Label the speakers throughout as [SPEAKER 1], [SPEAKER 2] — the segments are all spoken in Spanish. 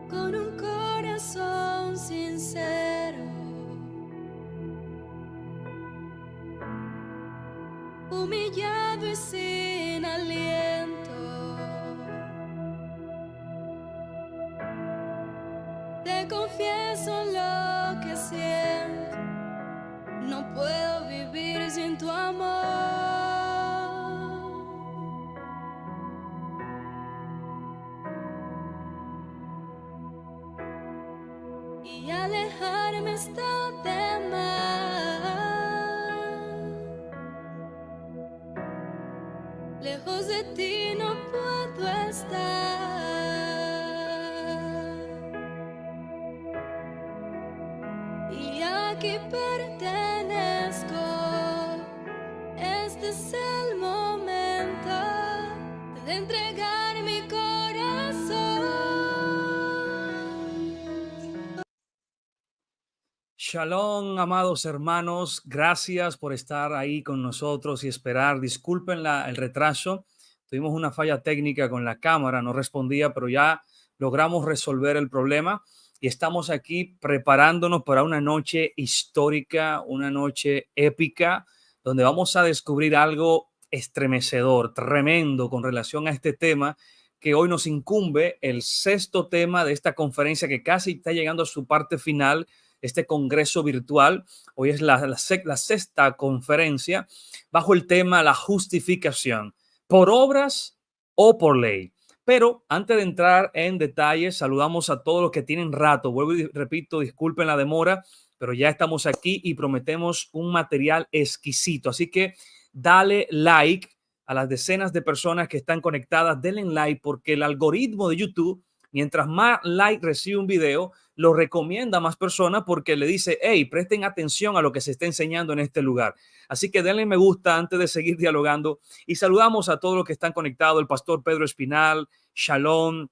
[SPEAKER 1] con un corazón sincero, humillado y sin aliento. Te confieso lo que siento, no puedo vivir sin tu amor. Y alejarme está de más. Lejos de ti no puedo estar. Y aquí pertenezco. Este es el momento de entregar mi corazón.
[SPEAKER 2] Shalom, amados hermanos, gracias por estar ahí con nosotros y esperar. Disculpen el retraso, tuvimos una falla técnica con la cámara, no respondía, pero ya logramos resolver el problema y estamos aquí preparándonos para una noche histórica, una noche épica, donde vamos a descubrir algo estremecedor, tremendo con relación a este tema que hoy nos incumbe, el sexto tema de esta conferencia que casi está llegando a su parte final, este congreso virtual. Hoy es la sexta conferencia bajo el tema la justificación por obras o por ley. Pero antes de entrar en detalles, saludamos a todos los que tienen rato. Vuelvo y repito, disculpen la demora, pero ya estamos aquí y prometemos un material exquisito. Así que dale like a las decenas de personas que están conectadas. Denle like porque el algoritmo de YouTube, mientras más like recibe un video, lo recomienda a más personas porque le dice, hey, presten atención a lo que se está enseñando en este lugar. Así que denle me gusta antes de seguir dialogando y saludamos a todos los que están conectados, el pastor Pedro Espinal, Shalom,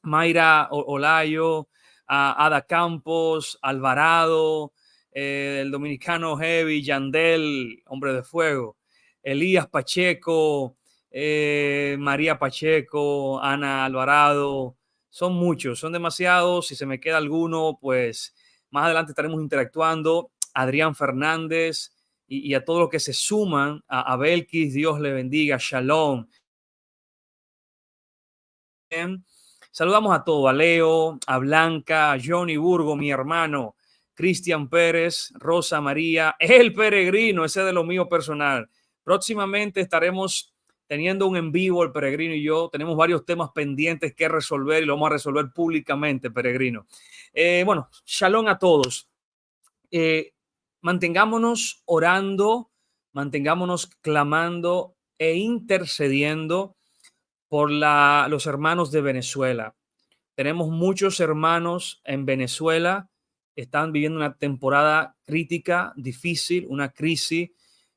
[SPEAKER 2] Mayra Olayo, Ada Campos, Alvarado, el dominicano Heavy, Yandel, hombre de fuego, Elías Pacheco, María Pacheco, Ana Alvarado. Son muchos, son demasiados. Si se me queda alguno, pues más adelante estaremos interactuando. Adrián Fernández y a todos los que se suman, a Belkis, Dios le bendiga, Shalom. Saludamos a todos, a Leo, a Blanca, a Johnny Burgo, mi hermano, Cristian Pérez, Rosa María, el peregrino, ese de lo mío personal. Próximamente estaremos teniendo un en vivo, el peregrino y yo. Tenemos varios temas pendientes que resolver y lo vamos a resolver públicamente, peregrino. Bueno, shalom a todos. Mantengámonos orando, mantengámonos clamando e intercediendo por los hermanos de Venezuela. Tenemos muchos hermanos en Venezuela, están viviendo una temporada crítica, difícil, una crisis,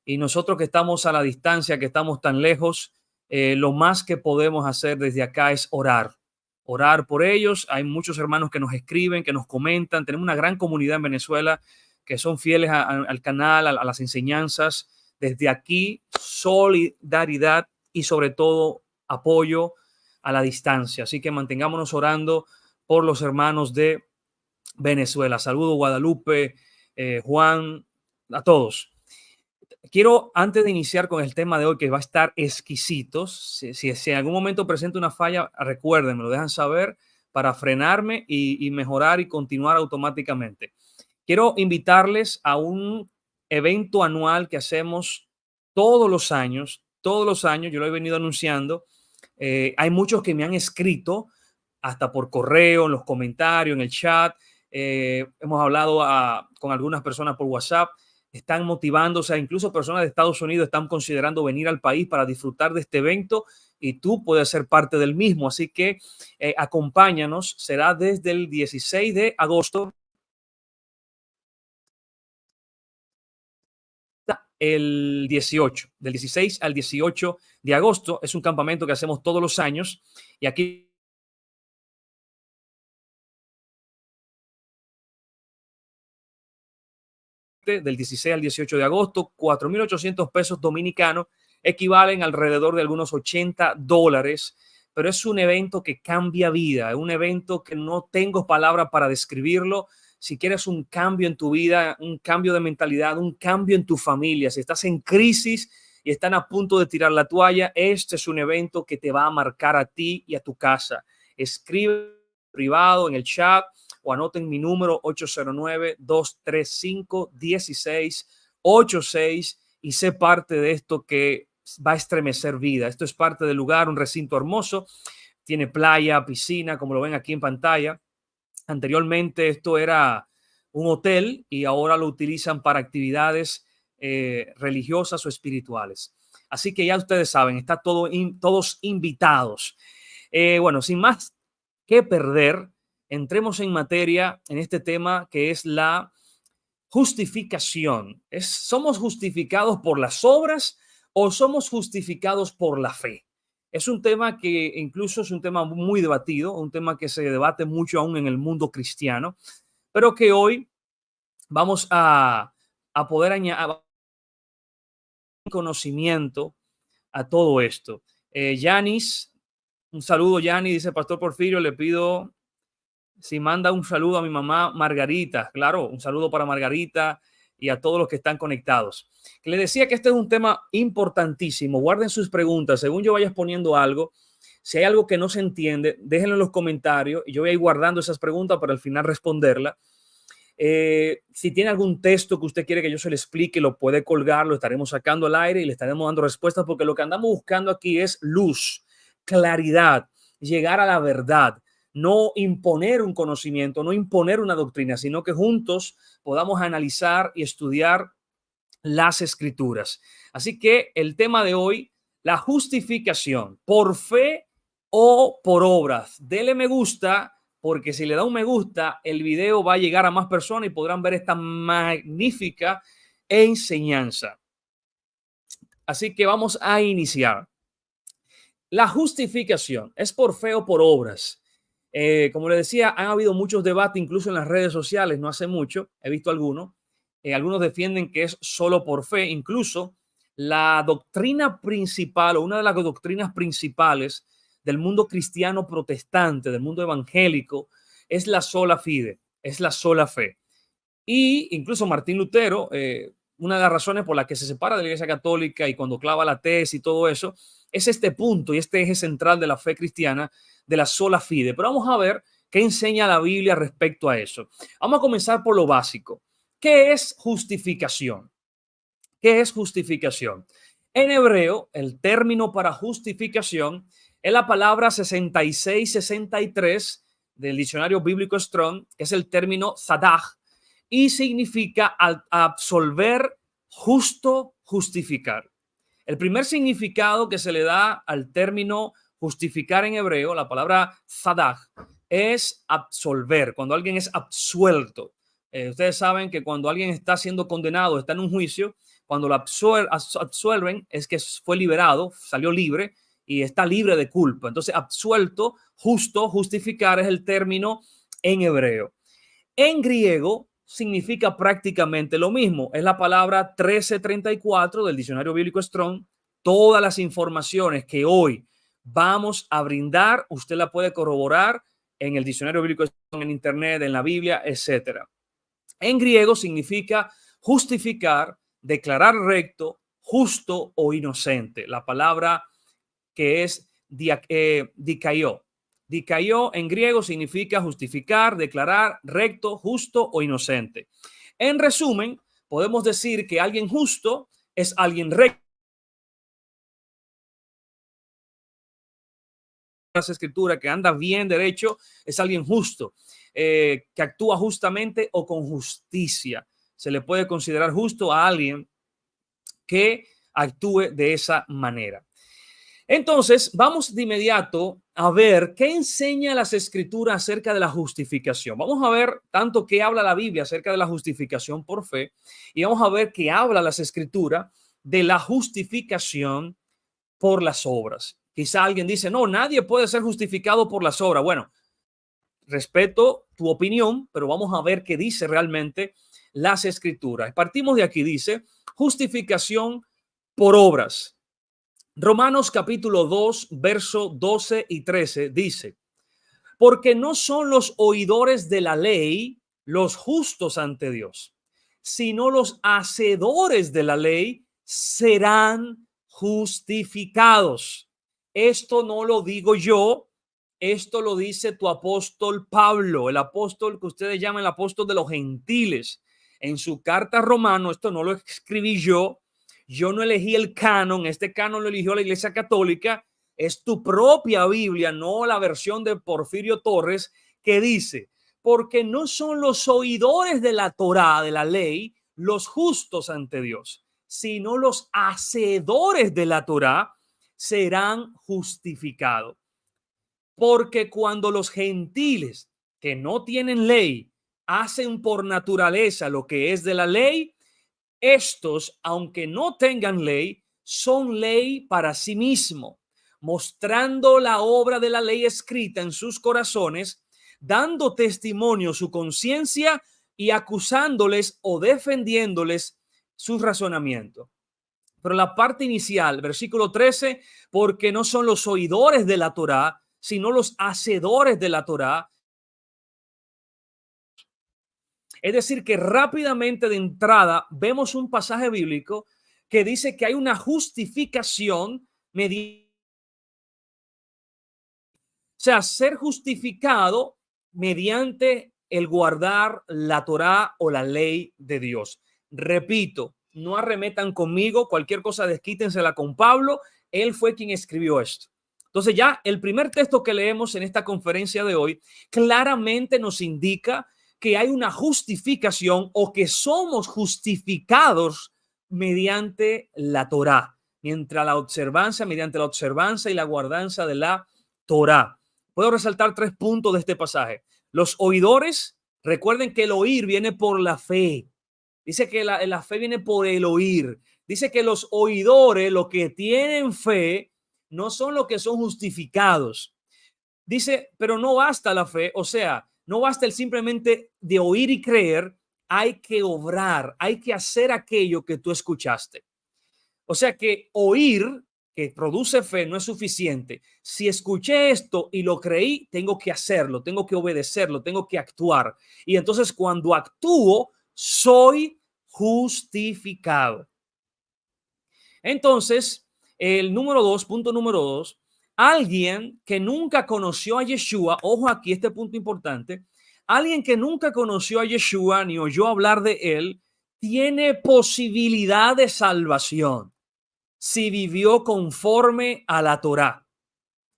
[SPEAKER 2] y nosotros que estamos a la distancia, que estamos tan lejos, lo más que podemos hacer desde acá es orar por ellos. Hay muchos hermanos que nos escriben, que nos comentan. Tenemos una gran comunidad en Venezuela que son fieles al canal, a las enseñanzas. Desde aquí, solidaridad y sobre todo apoyo a la distancia. Así que mantengámonos orando por los hermanos de Venezuela. Saludo Guadalupe, Juan, a todos. Quiero, antes de iniciar con el tema de hoy, que va a estar exquisito, si en algún momento presento una falla, recuerden, me lo dejan saber para frenarme y mejorar y continuar automáticamente. Quiero invitarles a un evento anual que hacemos todos los años, yo lo he venido anunciando. Hay muchos que me han escrito hasta por correo, en los comentarios, en el chat. Hemos hablado con algunas personas por WhatsApp. Están motivándose, incluso personas de Estados Unidos están considerando venir al país para disfrutar de este evento y tú puedes ser parte del mismo. Así que acompáñanos. Será desde el 16 de agosto. El 18, del 16 al 18 de agosto. Es un campamento que hacemos todos los años y aquí del 16 al 18 de agosto, 4.800 pesos dominicanos, equivalen alrededor de algunos $80, pero es un evento que cambia vida, es un evento que no tengo palabras para describirlo. Si quieres un cambio en tu vida, un cambio de mentalidad, un cambio en tu familia, si estás en crisis y están a punto de tirar la toalla, este es un evento que te va a marcar a ti y a tu casa. Escribe privado en el chat o anoten mi número 809-235-1686 y sé parte de esto que va a estremecer vida. Esto es parte del lugar, un recinto hermoso. Tiene playa, piscina, como lo ven aquí en pantalla. Anteriormente esto era un hotel y ahora lo utilizan para actividades religiosas o espirituales. Así que ya ustedes saben, está todos invitados. Bueno, sin más que perder, entremos en materia en este tema que es la justificación. ¿Somos justificados por las obras o somos justificados por la fe? Es un tema que incluso es un tema muy debatido, un tema que se debate mucho aún en el mundo cristiano, pero que hoy vamos a poder añadir conocimiento a todo esto. Yanis, un saludo, Yanis, dice Pastor Porfirio, le pido si manda un saludo a mi mamá Margarita. Claro, un saludo para Margarita y a todos los que están conectados. Que le decía que este es un tema importantísimo. Guarden sus preguntas. Según yo vaya exponiendo algo, si hay algo que no se entiende, déjenlo en los comentarios y yo voy a ir guardando esas preguntas para al final responderla. Si tiene algún texto que usted quiere que yo se le explique, lo puede colgar, lo estaremos sacando al aire y le estaremos dando respuestas porque lo que andamos buscando aquí es luz, claridad, llegar a la verdad. No imponer un conocimiento, no imponer una doctrina, sino que juntos podamos analizar y estudiar las escrituras. Así que el tema de hoy, la justificación, por fe o por obras. Dele me gusta, porque si le da un me gusta, el video va a llegar a más personas y podrán ver esta magnífica enseñanza. Así que vamos a iniciar. La justificación, ¿es por fe o por obras? Como le decía, han habido muchos debates, incluso en las redes sociales, no hace mucho, he visto algunos. Algunos defienden que es solo por fe. Incluso la doctrina principal o una de las doctrinas principales del mundo cristiano protestante, del mundo evangélico, es la sola fide, es la sola fe. Y incluso Martín Lutero, una de las razones por las que se separa de la Iglesia Católica y cuando clava la tesis y todo eso, es este punto y este eje central de la fe cristiana, de la sola fide. Pero vamos a ver qué enseña la Biblia respecto a eso. Vamos a comenzar por lo básico. ¿Qué es justificación? ¿Qué es justificación? En hebreo, el término para justificación es la palabra 6663 del diccionario bíblico Strong, que es el término zadaj, y significa absolver, justo, justificar. El primer significado que se le da al término justificar en hebreo, la palabra zadaj, es absolver, cuando alguien es absuelto. Ustedes saben que cuando alguien está siendo condenado, está en un juicio, cuando lo absuelven es que fue liberado, salió libre y está libre de culpa. Entonces, absuelto, justo, justificar es el término en hebreo. En griego significa prácticamente lo mismo. Es la palabra 1334 del diccionario bíblico Strong. Todas las informaciones que hoy vamos a brindar, usted la puede corroborar en el diccionario bíblico Strong, en internet, en la Biblia, etcétera. En griego significa justificar, declarar recto, justo o inocente. La palabra que es dikaio. Dikaio en griego significa justificar, declarar recto, justo o inocente. En resumen, podemos decir que alguien justo es alguien recto. Las escrituras que anda bien derecho es alguien justo, que actúa justamente o con justicia. Se le puede considerar justo a alguien que actúe de esa manera. Entonces, vamos de inmediato a ver qué enseña las escrituras acerca de la justificación. Vamos a ver tanto qué habla la Biblia acerca de la justificación por fe y vamos a ver qué habla las escrituras de la justificación por las obras. Quizá alguien dice, no, nadie puede ser justificado por las obras. Bueno, respeto tu opinión, pero vamos a ver qué dice realmente las escrituras. Partimos de aquí, dice, justificación por obras. Romanos capítulo 2, verso 12 y 13 dice, porque no son los oidores de la ley los justos ante Dios, sino los hacedores de la ley serán justificados. Esto no lo digo yo, esto lo dice tu apóstol Pablo, el apóstol que ustedes llaman el apóstol de los gentiles. En su carta a Romano, esto no lo escribí yo no elegí el canon, este canon lo eligió la Iglesia Católica, es tu propia Biblia, no la versión de Porfirio Torres, que dice, porque no son los oidores de la Torá, de la ley, los justos ante Dios, sino los hacedores de la Torá serán justificados. Porque cuando los gentiles que no tienen ley hacen por naturaleza lo que es de la ley, estos, aunque no tengan ley, son ley para sí mismo, mostrando la obra de la ley escrita en sus corazones, dando testimonio su conciencia y acusándoles o defendiéndoles sus razonamientos. Pero la parte inicial, versículo 13, porque no son los oidores de la Torá, sino los hacedores de la Torá. Es decir, que rápidamente de entrada vemos un pasaje bíblico que dice que hay una justificación mediante, o sea, ser justificado mediante el guardar la Torá o la ley de Dios. Repito, no arremetan conmigo, cualquier cosa desquítensela con Pablo, él fue quien escribió esto. Entonces ya el primer texto que leemos en esta conferencia de hoy claramente nos indica que hay una justificación o que somos justificados mediante la Torá, mediante la observancia y la guardanza de la Torá. Puedo resaltar 3 puntos de este pasaje. Los oidores, recuerden que el oír viene por la fe. Dice que la fe viene por el oír. Dice que los oidores, los que tienen fe, no son los que son justificados. Dice, pero no basta la fe, o sea, no basta el simplemente de oír y creer, hay que obrar, hay que hacer aquello que tú escuchaste. O sea que oír, que produce fe, no es suficiente. Si escuché esto y lo creí, tengo que hacerlo, tengo que obedecerlo, tengo que actuar. Y entonces cuando actúo, soy justificado. Entonces, el punto número 2, alguien que nunca conoció a Yeshua, ojo aquí, este punto importante, alguien que nunca conoció a Yeshua ni oyó hablar de él, tiene posibilidad de salvación si vivió conforme a la Torá,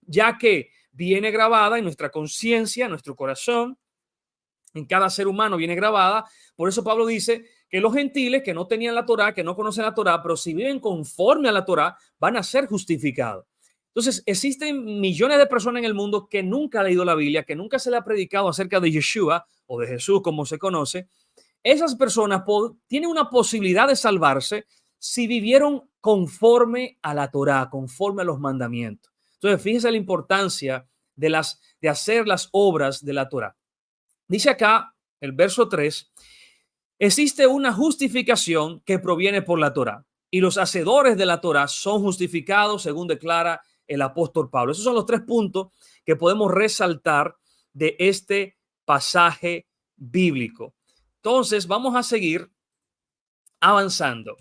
[SPEAKER 2] ya que viene grabada en nuestra conciencia, en nuestro corazón, en cada ser humano viene grabada. Por eso Pablo dice que los gentiles que no tenían la Torá, que no conocen la Torá, pero si viven conforme a la Torá, van a ser justificados. Entonces, existen millones de personas en el mundo que nunca han leído la Biblia, que nunca se le ha predicado acerca de Yeshua o de Jesús, como se conoce. Esas personas tienen una posibilidad de salvarse si vivieron conforme a la Torá, conforme a los mandamientos. Entonces, fíjese la importancia de hacer las obras de la Torá. Dice acá el verso 3, existe una justificación que proviene por la Torá y los hacedores de la Torá son justificados según declara el apóstol Pablo. Esos son los 3 puntos que podemos resaltar de este pasaje bíblico. Entonces vamos a seguir avanzando.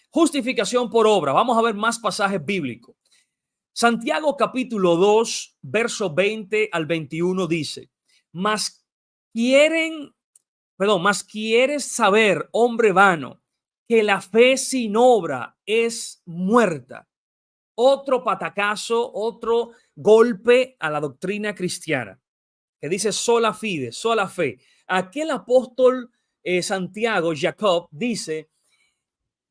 [SPEAKER 2] Justificación por obra. Vamos a ver más pasajes bíblicos. Santiago capítulo 2, verso 20 al 21 dice, más quieres saber, hombre vano, que la fe sin obra es muerta. Otro patacazo, otro golpe a la doctrina cristiana, que dice sola fide, sola fe. Aquel apóstol Santiago, Jacob, dice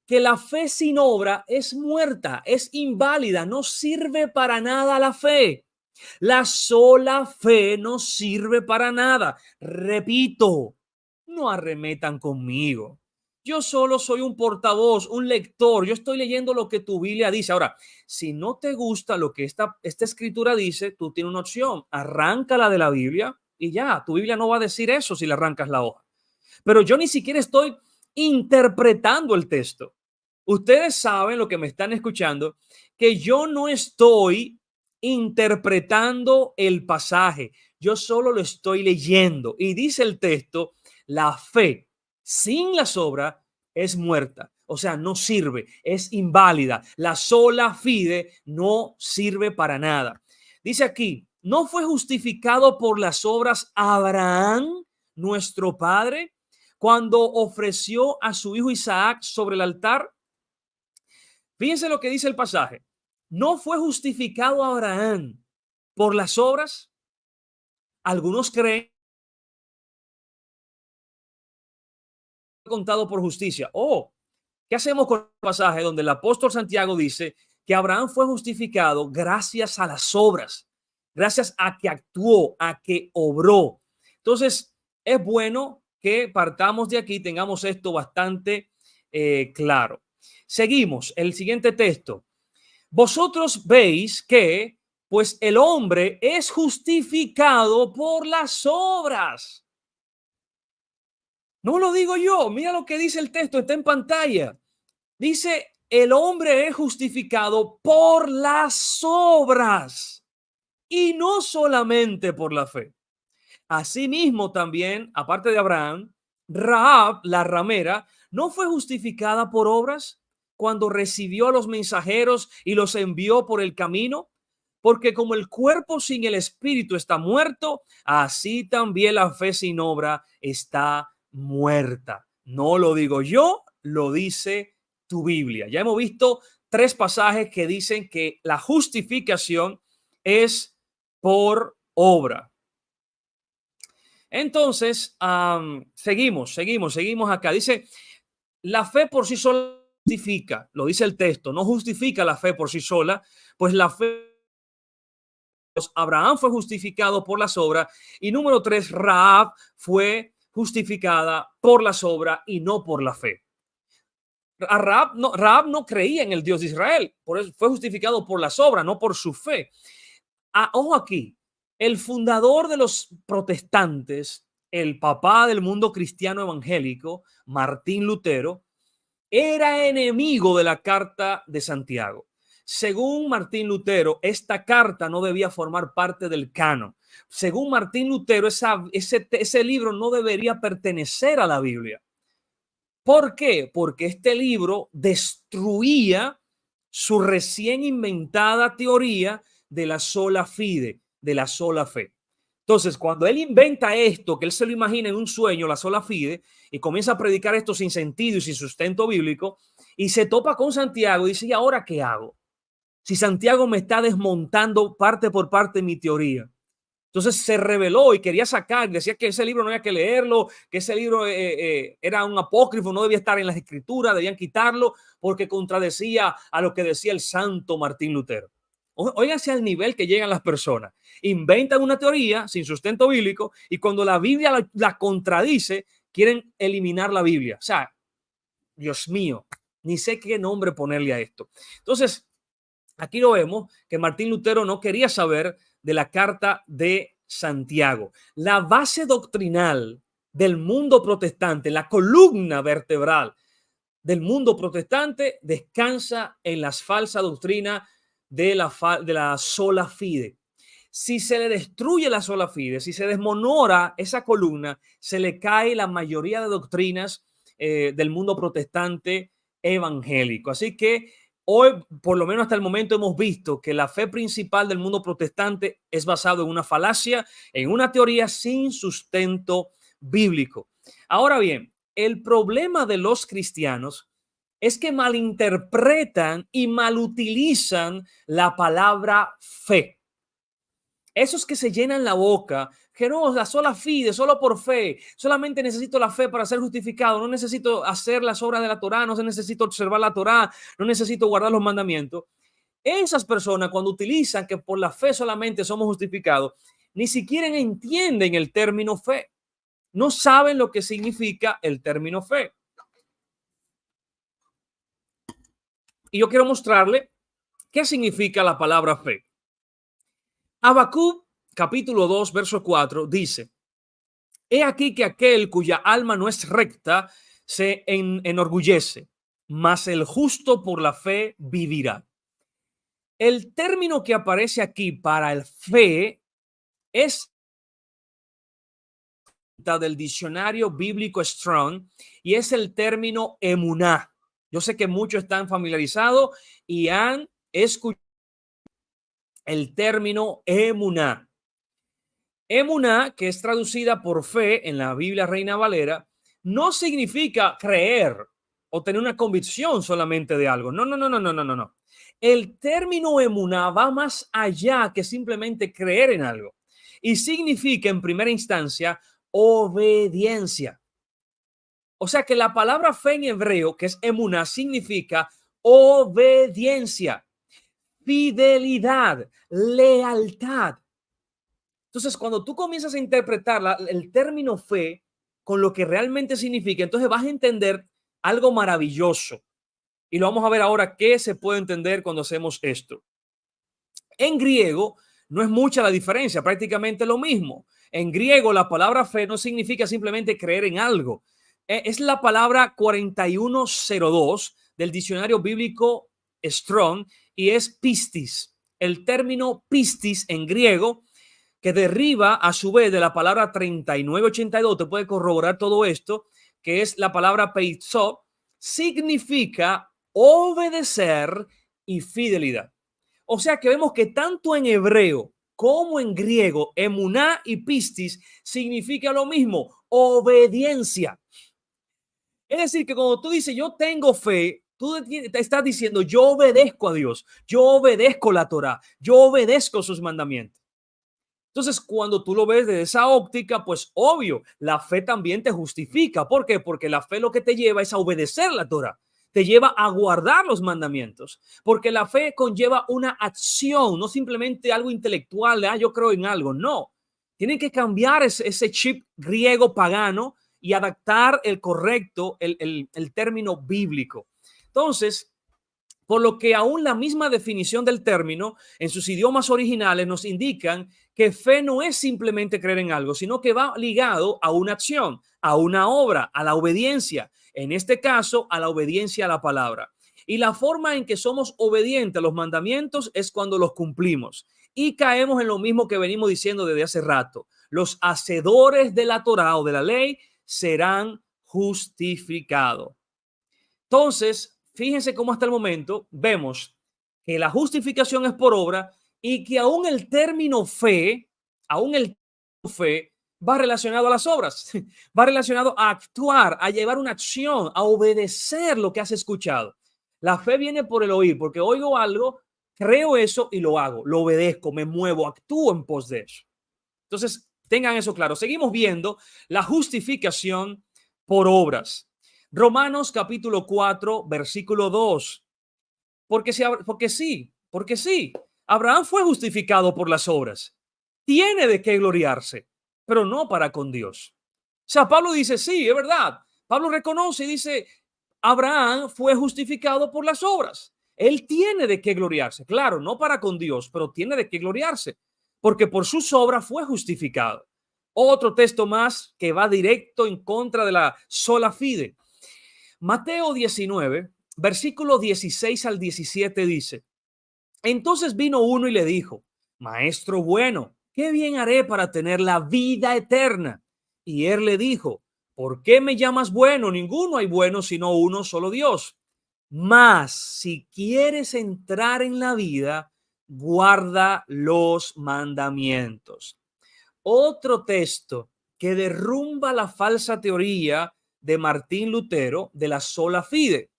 [SPEAKER 2] que la fe sin obra es muerta, es inválida, no sirve para nada la fe. La sola fe no sirve para nada. Repito, no arremetan conmigo. Yo solo soy un portavoz, un lector. Yo estoy leyendo lo que tu Biblia dice. Ahora, si no te gusta lo que esta escritura dice, tú tienes una opción. Arráncala de la Biblia y ya. Tu Biblia no va a decir eso si le arrancas la hoja. Pero yo ni siquiera estoy interpretando el texto. Ustedes saben, lo que me están escuchando, que yo no estoy interpretando el pasaje, yo solo lo estoy leyendo. Y dice el texto, la fe sin las obras es muerta. O sea, no sirve, es inválida. La sola fide no sirve para nada. Dice aquí, ¿no fue justificado por las obras Abraham, nuestro padre, cuando ofreció a su hijo Isaac sobre el altar? Fíjense lo que dice el pasaje. ¿No fue justificado Abraham por las obras? Algunos creen contado por justicia. Oh, ¿qué hacemos con el pasaje donde el apóstol Santiago dice que Abraham fue justificado gracias a las obras, gracias a que actuó, a que obró? Entonces, es bueno que partamos de aquí, tengamos esto bastante claro. Seguimos, el siguiente texto. Vosotros veis que, pues, el hombre es justificado por las obras. No lo digo yo, mira lo que dice el texto, está en pantalla. Dice, el hombre es justificado por las obras y no solamente por la fe. Asimismo también, aparte de Abraham, Rahab, la ramera, no fue justificada por obras cuando recibió a los mensajeros y los envió por el camino, porque como el cuerpo sin el espíritu está muerto, así también la fe sin obra está muerta. No lo digo yo, lo dice tu Biblia. Ya hemos visto 3 pasajes que dicen que la justificación es por obra. Entonces, seguimos acá. Dice, la fe por sí sola justifica, lo dice el texto, no justifica la fe por sí sola, pues la fe, Abraham fue justificado por las obras, y número 3, Rahab fue justificada por las obras y no por la fe. Rahab no creía en el Dios de Israel, por eso fue justificado por las obras, no por su fe. Ojo aquí, el fundador de los protestantes, el papá del mundo cristiano evangélico, Martín Lutero, era enemigo de la carta de Santiago. Según Martín Lutero, esta carta no debía formar parte del canon. Según Martín Lutero, ese libro no debería pertenecer a la Biblia. ¿Por qué? Porque este libro destruía su recién inventada teoría de la sola fide, de la sola fe. Entonces, cuando él inventa esto, que él se lo imagina en un sueño, la sola fide, y comienza a predicar esto sin sentido y sin sustento bíblico, y se topa con Santiago y dice, ¿y ahora qué hago? Si Santiago me está desmontando parte por parte mi teoría. Entonces se rebeló y quería sacar, decía que ese libro no había que leerlo, que ese libro era un apócrifo, no debía estar en las escrituras, debían quitarlo porque contradecía a lo que decía el santo Martín Lutero. Óiganse al nivel que llegan las personas. Inventan una teoría sin sustento bíblico y cuando la Biblia la contradice, quieren eliminar la Biblia. O sea, Dios mío, ni sé qué nombre ponerle a esto. Entonces, aquí lo vemos que Martín Lutero no quería saber de la carta de Santiago. La base doctrinal del mundo protestante, la columna vertebral del mundo protestante descansa en las falsas doctrinas de la sola fide. Si se le destruye la sola fide, si se desmonora esa columna, se le cae la mayoría de doctrinas del mundo protestante evangélico. Así que hoy, por lo menos hasta el momento, hemos visto que la fe principal del mundo protestante es basada en una falacia, en una teoría sin sustento bíblico. Ahora bien, el problema de los cristianos es que malinterpretan y malutilizan la palabra fe. Esos que se llenan la boca, que no, la sola fide, solo por fe, solamente necesito la fe para ser justificado, no necesito hacer las obras de la Torá, no necesito observar la Torá, no necesito guardar los mandamientos. Esas personas, cuando utilizan que por la fe solamente somos justificados, ni siquiera entienden el término fe. No saben lo que significa el término fe. Y yo quiero mostrarle qué significa la palabra fe. Habacuc, capítulo 2, verso 4, dice, he aquí que aquel cuya alma no es recta se enorgullece, mas el justo por la fe vivirá. El término que aparece aquí para el fe es del diccionario bíblico Strong y es el término emuná. Yo sé que muchos están familiarizados y han escuchado el término emuná. Emuná, que es traducida por fe en la Biblia Reina Valera, no significa creer o tener una convicción solamente de algo. No, no, no, no, no, no, no, no. El término emuná va más allá que simplemente creer en algo y significa en primera instancia obediencia. O sea que la palabra fe en hebreo, que es emuná, significa obediencia, fidelidad, lealtad. Entonces, cuando tú comienzas a interpretar el término fe con lo que realmente significa, entonces vas a entender algo maravilloso. Y lo vamos a ver ahora qué se puede entender cuando hacemos esto. En griego no es mucha la diferencia, prácticamente lo mismo. En griego la palabra fe no significa simplemente creer en algo. Es la palabra 4102 del diccionario bíblico Strong y es pistis. El término pistis en griego, que deriva a su vez de la palabra 3982, te puede corroborar todo esto, que es la palabra peizo, significa obedecer y fidelidad. O sea que vemos que tanto en hebreo como en griego, emuná y pistis significa lo mismo, obediencia. Es decir, que cuando tú dices yo tengo fe, tú te estás diciendo yo obedezco a Dios, yo obedezco la Torá, yo obedezco sus mandamientos. Entonces, cuando tú lo ves de esa óptica, pues obvio, la fe también te justifica. ¿Por qué? Porque la fe lo que te lleva es a obedecer la Torah, te lleva a guardar los mandamientos, porque la fe conlleva una acción, no simplemente algo intelectual, yo creo en algo, no. Tienen que cambiar ese chip griego pagano y adaptar el correcto, el término bíblico. Entonces, por lo que aún la misma definición del término en sus idiomas originales nos indican que fe no es simplemente creer en algo, sino que va ligado a una acción, a una obra, a la obediencia, en este caso a la obediencia a la palabra. Y la forma en que somos obedientes a los mandamientos es cuando los cumplimos. Y caemos en lo mismo que venimos diciendo desde hace rato. Los hacedores de la Torá o de la ley serán justificados. Entonces, fíjense cómo hasta el momento vemos que la justificación es por obra y que aún el término fe, va relacionado a las obras, va relacionado a actuar, a llevar una acción, a obedecer lo que has escuchado. La fe viene por el oír, porque oigo algo, creo eso y lo hago, lo obedezco, me muevo, actúo en pos de eso. Entonces, tengan eso claro. Seguimos viendo la justificación por obras. Romanos capítulo 4, versículo 2. Porque sí, Abraham fue justificado por las obras. Tiene de qué gloriarse, pero no para con Dios. O sea, Pablo dice, sí, es verdad. Pablo reconoce y dice, Abraham fue justificado por las obras. Él tiene de qué gloriarse. Claro, no para con Dios, pero tiene de qué gloriarse, porque por sus obras fue justificado. Otro texto más que va directo en contra de la sola fide. Mateo 19, versículo 16 al 17 dice, entonces vino uno y le dijo, maestro bueno, ¿qué bien haré para tener la vida eterna? Y él le dijo, ¿por qué me llamas bueno? Ninguno hay bueno sino uno, solo Dios. Mas si quieres entrar en la vida, guarda los mandamientos. Otro texto que derrumba la falsa teoría de Martín Lutero de la sola fide,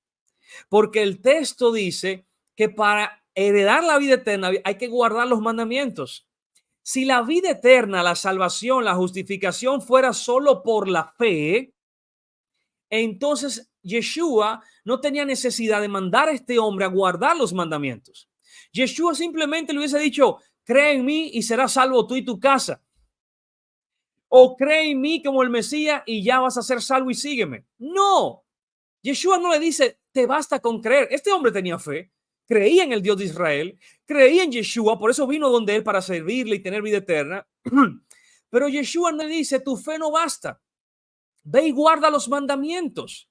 [SPEAKER 2] porque el texto dice que para heredar la vida eterna hay que guardar los mandamientos. Si la vida eterna, la salvación, la justificación fuera solo por la fe, entonces Yeshua no tenía necesidad de mandar a este hombre a guardar los mandamientos. Yeshua simplemente le hubiese dicho, cree en mí y serás salvo tú y tu casa. O cree en mí como el Mesías y ya vas a ser salvo y sígueme. No, Yeshua no le dice, te basta con creer. Este hombre tenía fe, creía en el Dios de Israel, creía en Yeshua, por eso vino donde él para servirle y tener vida eterna. Pero Yeshua no le dice, tu fe no basta. Ve y guarda los mandamientos.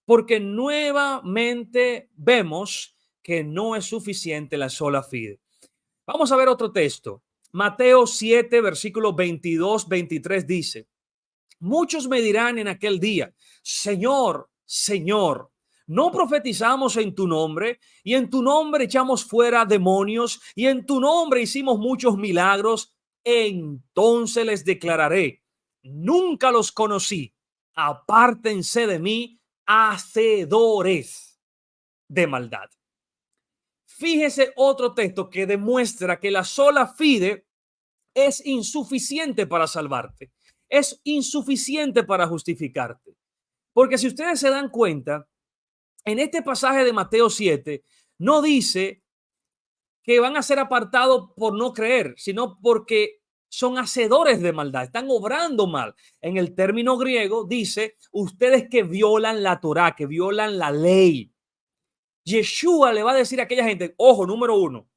[SPEAKER 2] porque nuevamente vemos que no es suficiente la sola fide. Vamos a ver otro texto. Mateo 7, versículos 22, 23 dice, muchos me dirán en aquel día, Señor, Señor, ¿no profetizamos en tu nombre y en tu nombre echamos fuera demonios y en tu nombre hicimos muchos milagros? Entonces les declararé, nunca los conocí, apártense de mí, hacedores de maldad. Fíjese otro texto que demuestra que la sola fide es insuficiente para salvarte, es insuficiente para justificarte. Porque si ustedes se dan cuenta, en este pasaje de Mateo 7, no dice que van a ser apartados por no creer, sino porque son hacedores de maldad, están obrando mal. En el término griego dice, ustedes que violan la Torá, que violan la ley. Yeshua le va a decir a aquella gente, ojo, número uno,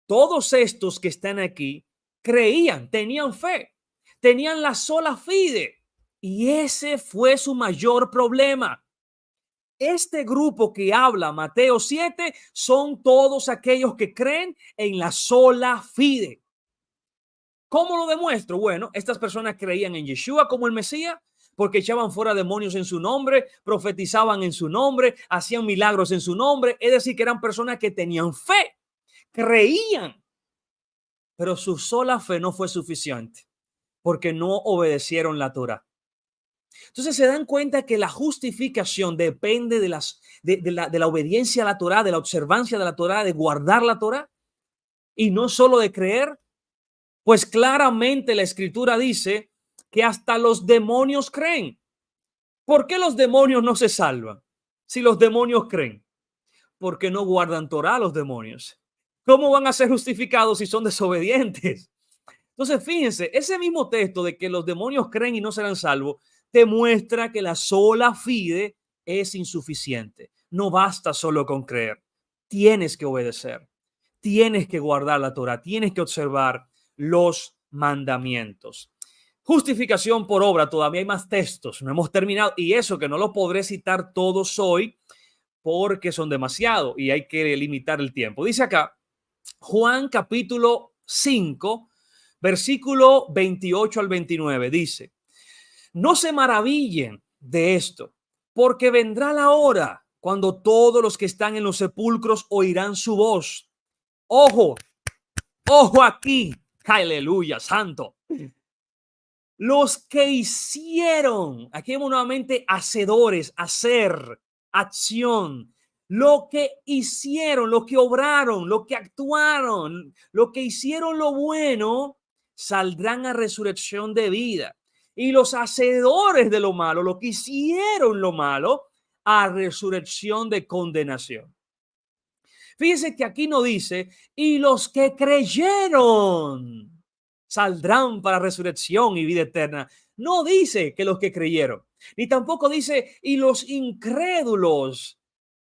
[SPEAKER 2] todos estos que están aquí creían, tenían fe, tenían la sola fide. Y ese fue su mayor problema. Este grupo que habla Mateo 7 son todos aquellos que creen en la sola fide. ¿Cómo lo demuestro? Bueno, estas personas creían en Yeshua como el Mesías porque echaban fuera demonios en su nombre, profetizaban en su nombre, hacían milagros en su nombre. Es decir, que eran personas que tenían fe, creían, pero su sola fe no fue suficiente porque no obedecieron la Torah. Entonces se dan cuenta que la justificación depende de la obediencia a la Torah, de la observancia de la Torah, de guardar la Torah y no solo de creer. Pues claramente la escritura dice que hasta los demonios creen. ¿Por qué los demonios no se salvan? Si los demonios creen, porque no guardan Torah los demonios. ¿Cómo van a ser justificados si son desobedientes? Entonces, fíjense, ese mismo texto de que los demonios creen y no serán salvos, te muestra que la sola fide es insuficiente. No basta solo con creer. Tienes que obedecer. Tienes que guardar la Torah. Tienes que observar los mandamientos. Justificación por obra. Todavía hay más textos. No hemos terminado. Y eso que no lo podré citar todos hoy porque son demasiado y hay que limitar el tiempo. Dice acá, Juan capítulo 5, versículo 28 al 29, dice, no se maravillen de esto, porque vendrá la hora cuando todos los que están en los sepulcros oirán su voz. Ojo, ojo aquí, aleluya, santo. Los que hicieron, aquí vemos nuevamente hacedores, hacer, acción, lo que hicieron, lo que obraron, lo que actuaron, lo que hicieron lo bueno, saldrán a resurrección de vida. Y los hacedores de lo malo, lo que hicieron lo malo, a resurrección de condenación. Fíjense que aquí no dice, y los que creyeron saldrán para resurrección y vida eterna. No dice que los que creyeron, ni tampoco dice, y los incrédulos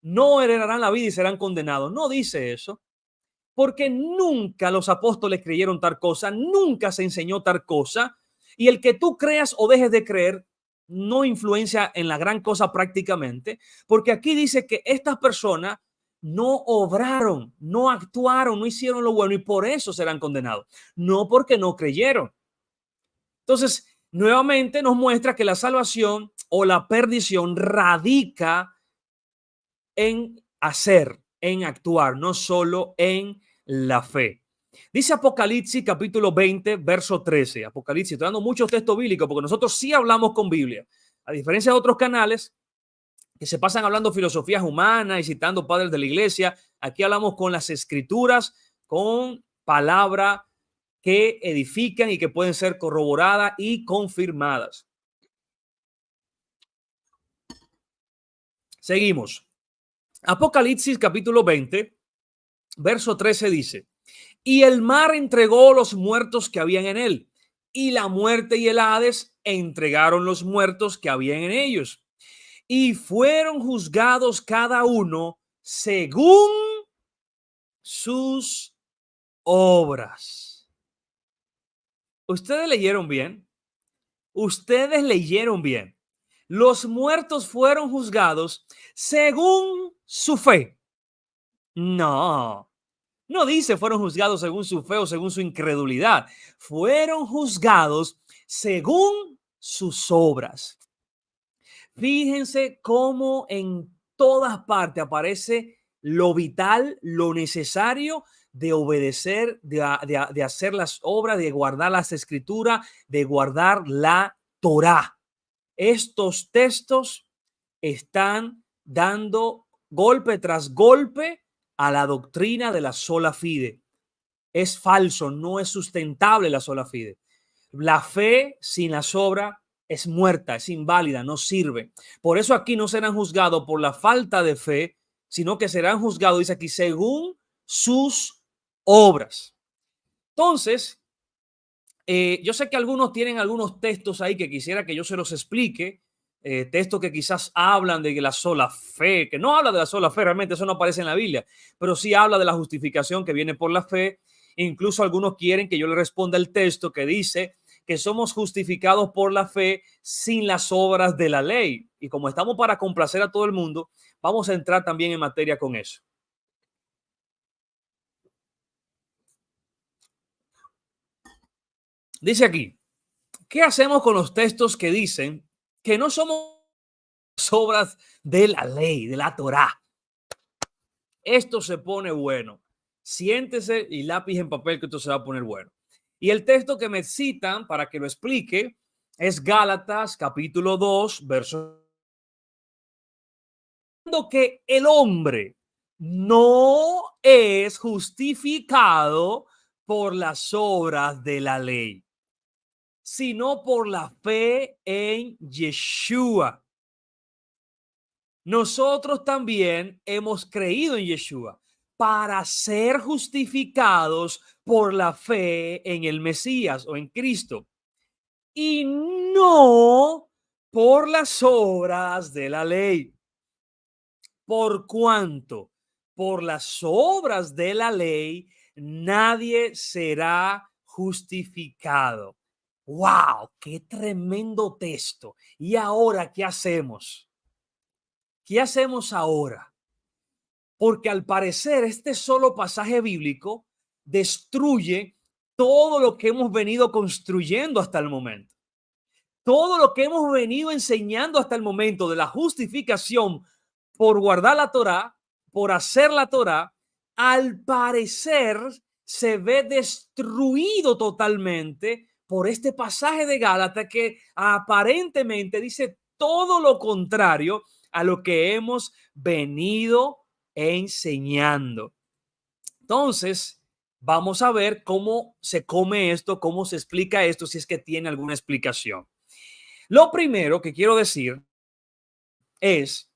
[SPEAKER 2] no heredarán la vida y serán condenados. No dice eso, porque nunca los apóstoles creyeron tal cosa, nunca se enseñó tal cosa, y el que tú creas o dejes de creer no influencia en la gran cosa prácticamente, porque aquí dice que estas personas no obraron, no actuaron, no hicieron lo bueno y por eso serán condenados, no porque no creyeron. Entonces, nuevamente nos muestra que la salvación o la perdición radica en hacer, en actuar, no solo en la fe. Dice Apocalipsis capítulo 20, verso 13. Apocalipsis, estoy dando muchos textos bíblicos porque nosotros sí hablamos con Biblia. A diferencia de otros canales que se pasan hablando filosofías humanas y citando padres de la iglesia, aquí hablamos con las escrituras, con palabra que edifican y que pueden ser corroboradas y confirmadas. Seguimos. Apocalipsis capítulo 20, verso 13 dice, y el mar entregó los muertos que habían en él, y la muerte y el Hades entregaron los muertos que habían en ellos, y fueron juzgados cada uno según sus obras. ¿Ustedes leyeron bien? Ustedes leyeron bien. Los muertos fueron juzgados según su fe. No, no dice fueron juzgados según su fe o según su incredulidad. Fueron juzgados según sus obras. Fíjense cómo en todas partes aparece lo vital, lo necesario de obedecer, de hacer las obras, de guardar las escrituras, de guardar la Torá. Estos textos están dando golpe tras golpe a la doctrina de la sola fide. Es falso, no es sustentable la sola fide. La fe sin las obras es muerta, es inválida, no sirve. Por eso aquí no serán juzgados por la falta de fe, sino que serán juzgados, dice aquí, según sus obras. Entonces, yo sé que algunos tienen algunos textos ahí que quisiera que yo se los explique, textos que quizás hablan de la sola fe, que no habla de la sola fe, realmente eso no aparece en la Biblia, pero sí habla de la justificación que viene por la fe. Incluso algunos quieren que yo le responda el texto que dice que somos justificados por la fe sin las obras de la ley. Y como estamos para complacer a todo el mundo, vamos a entrar también en materia con eso. Dice aquí, ¿qué hacemos con los textos que dicen que no somos obras de la ley, de la Torá? Esto se pone bueno. Siéntese y lápiz en papel que esto se va a poner bueno. Y el texto que me citan para que lo explique es Gálatas capítulo 2, verso que el hombre no es justificado por las obras de la ley, sino por la fe en Yeshua. Nosotros también hemos creído en Yeshua para ser justificados por la fe en el Mesías o en Cristo y no por las obras de la ley. Por cuanto por las obras de la ley nadie será justificado. ¡Wow! ¡Qué tremendo texto! ¿Y ahora qué hacemos? ¿Qué hacemos ahora? Porque al parecer este solo pasaje bíblico destruye todo lo que hemos venido construyendo hasta el momento. Todo lo que hemos venido enseñando hasta el momento de la justificación por guardar la Torá, por hacer la Torá, al parecer se ve destruido totalmente por este pasaje de Gálatas que aparentemente dice todo lo contrario a lo que hemos venido enseñando. Entonces, vamos a ver cómo se come esto, cómo se explica esto, si es que tiene alguna explicación. Lo primero que quiero decir es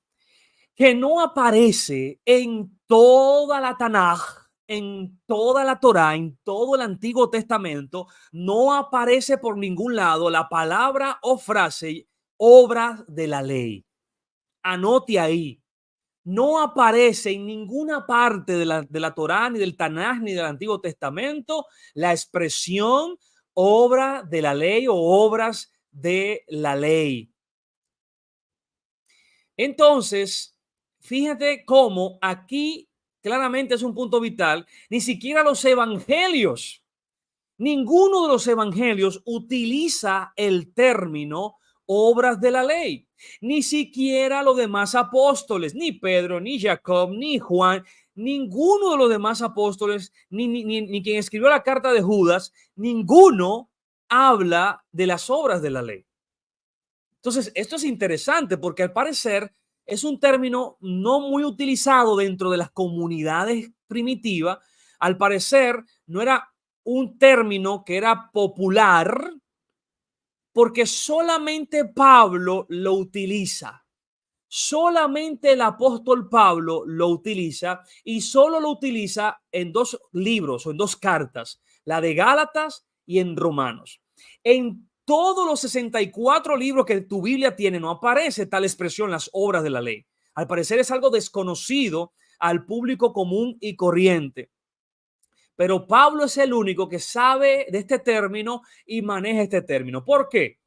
[SPEAKER 2] que no aparece en toda la Tanaj, en toda la Torá, en todo el Antiguo Testamento, no aparece por ningún lado la palabra o frase obras de la ley. Anote ahí. No aparece en ninguna parte de la Torá, ni del Tanaj, ni del Antiguo Testamento, la expresión obra de la ley o obras de la ley. Entonces, fíjate cómo aquí claramente es un punto vital. Ni siquiera los evangelios, ninguno de los evangelios utiliza el término obras de la ley. Ni siquiera los demás apóstoles, ni Pedro, ni Jacob, ni Juan, ninguno de los demás apóstoles, ni quien escribió la carta de Judas, ninguno habla de las obras de la ley. Entonces, esto es interesante porque al parecer es un término no muy utilizado dentro de las comunidades primitivas. Al parecer no era un término que era popular porque solamente Pablo lo utiliza. Solamente el apóstol Pablo lo utiliza y solo lo utiliza en dos libros o en dos cartas, la de Gálatas y en Romanos. En todos los 64 libros que tu Biblia tiene no aparece tal expresión, las obras de la ley. Al parecer es algo desconocido al público común y corriente. Pero Pablo es el único que sabe de este término y maneja este término. ¿Por qué?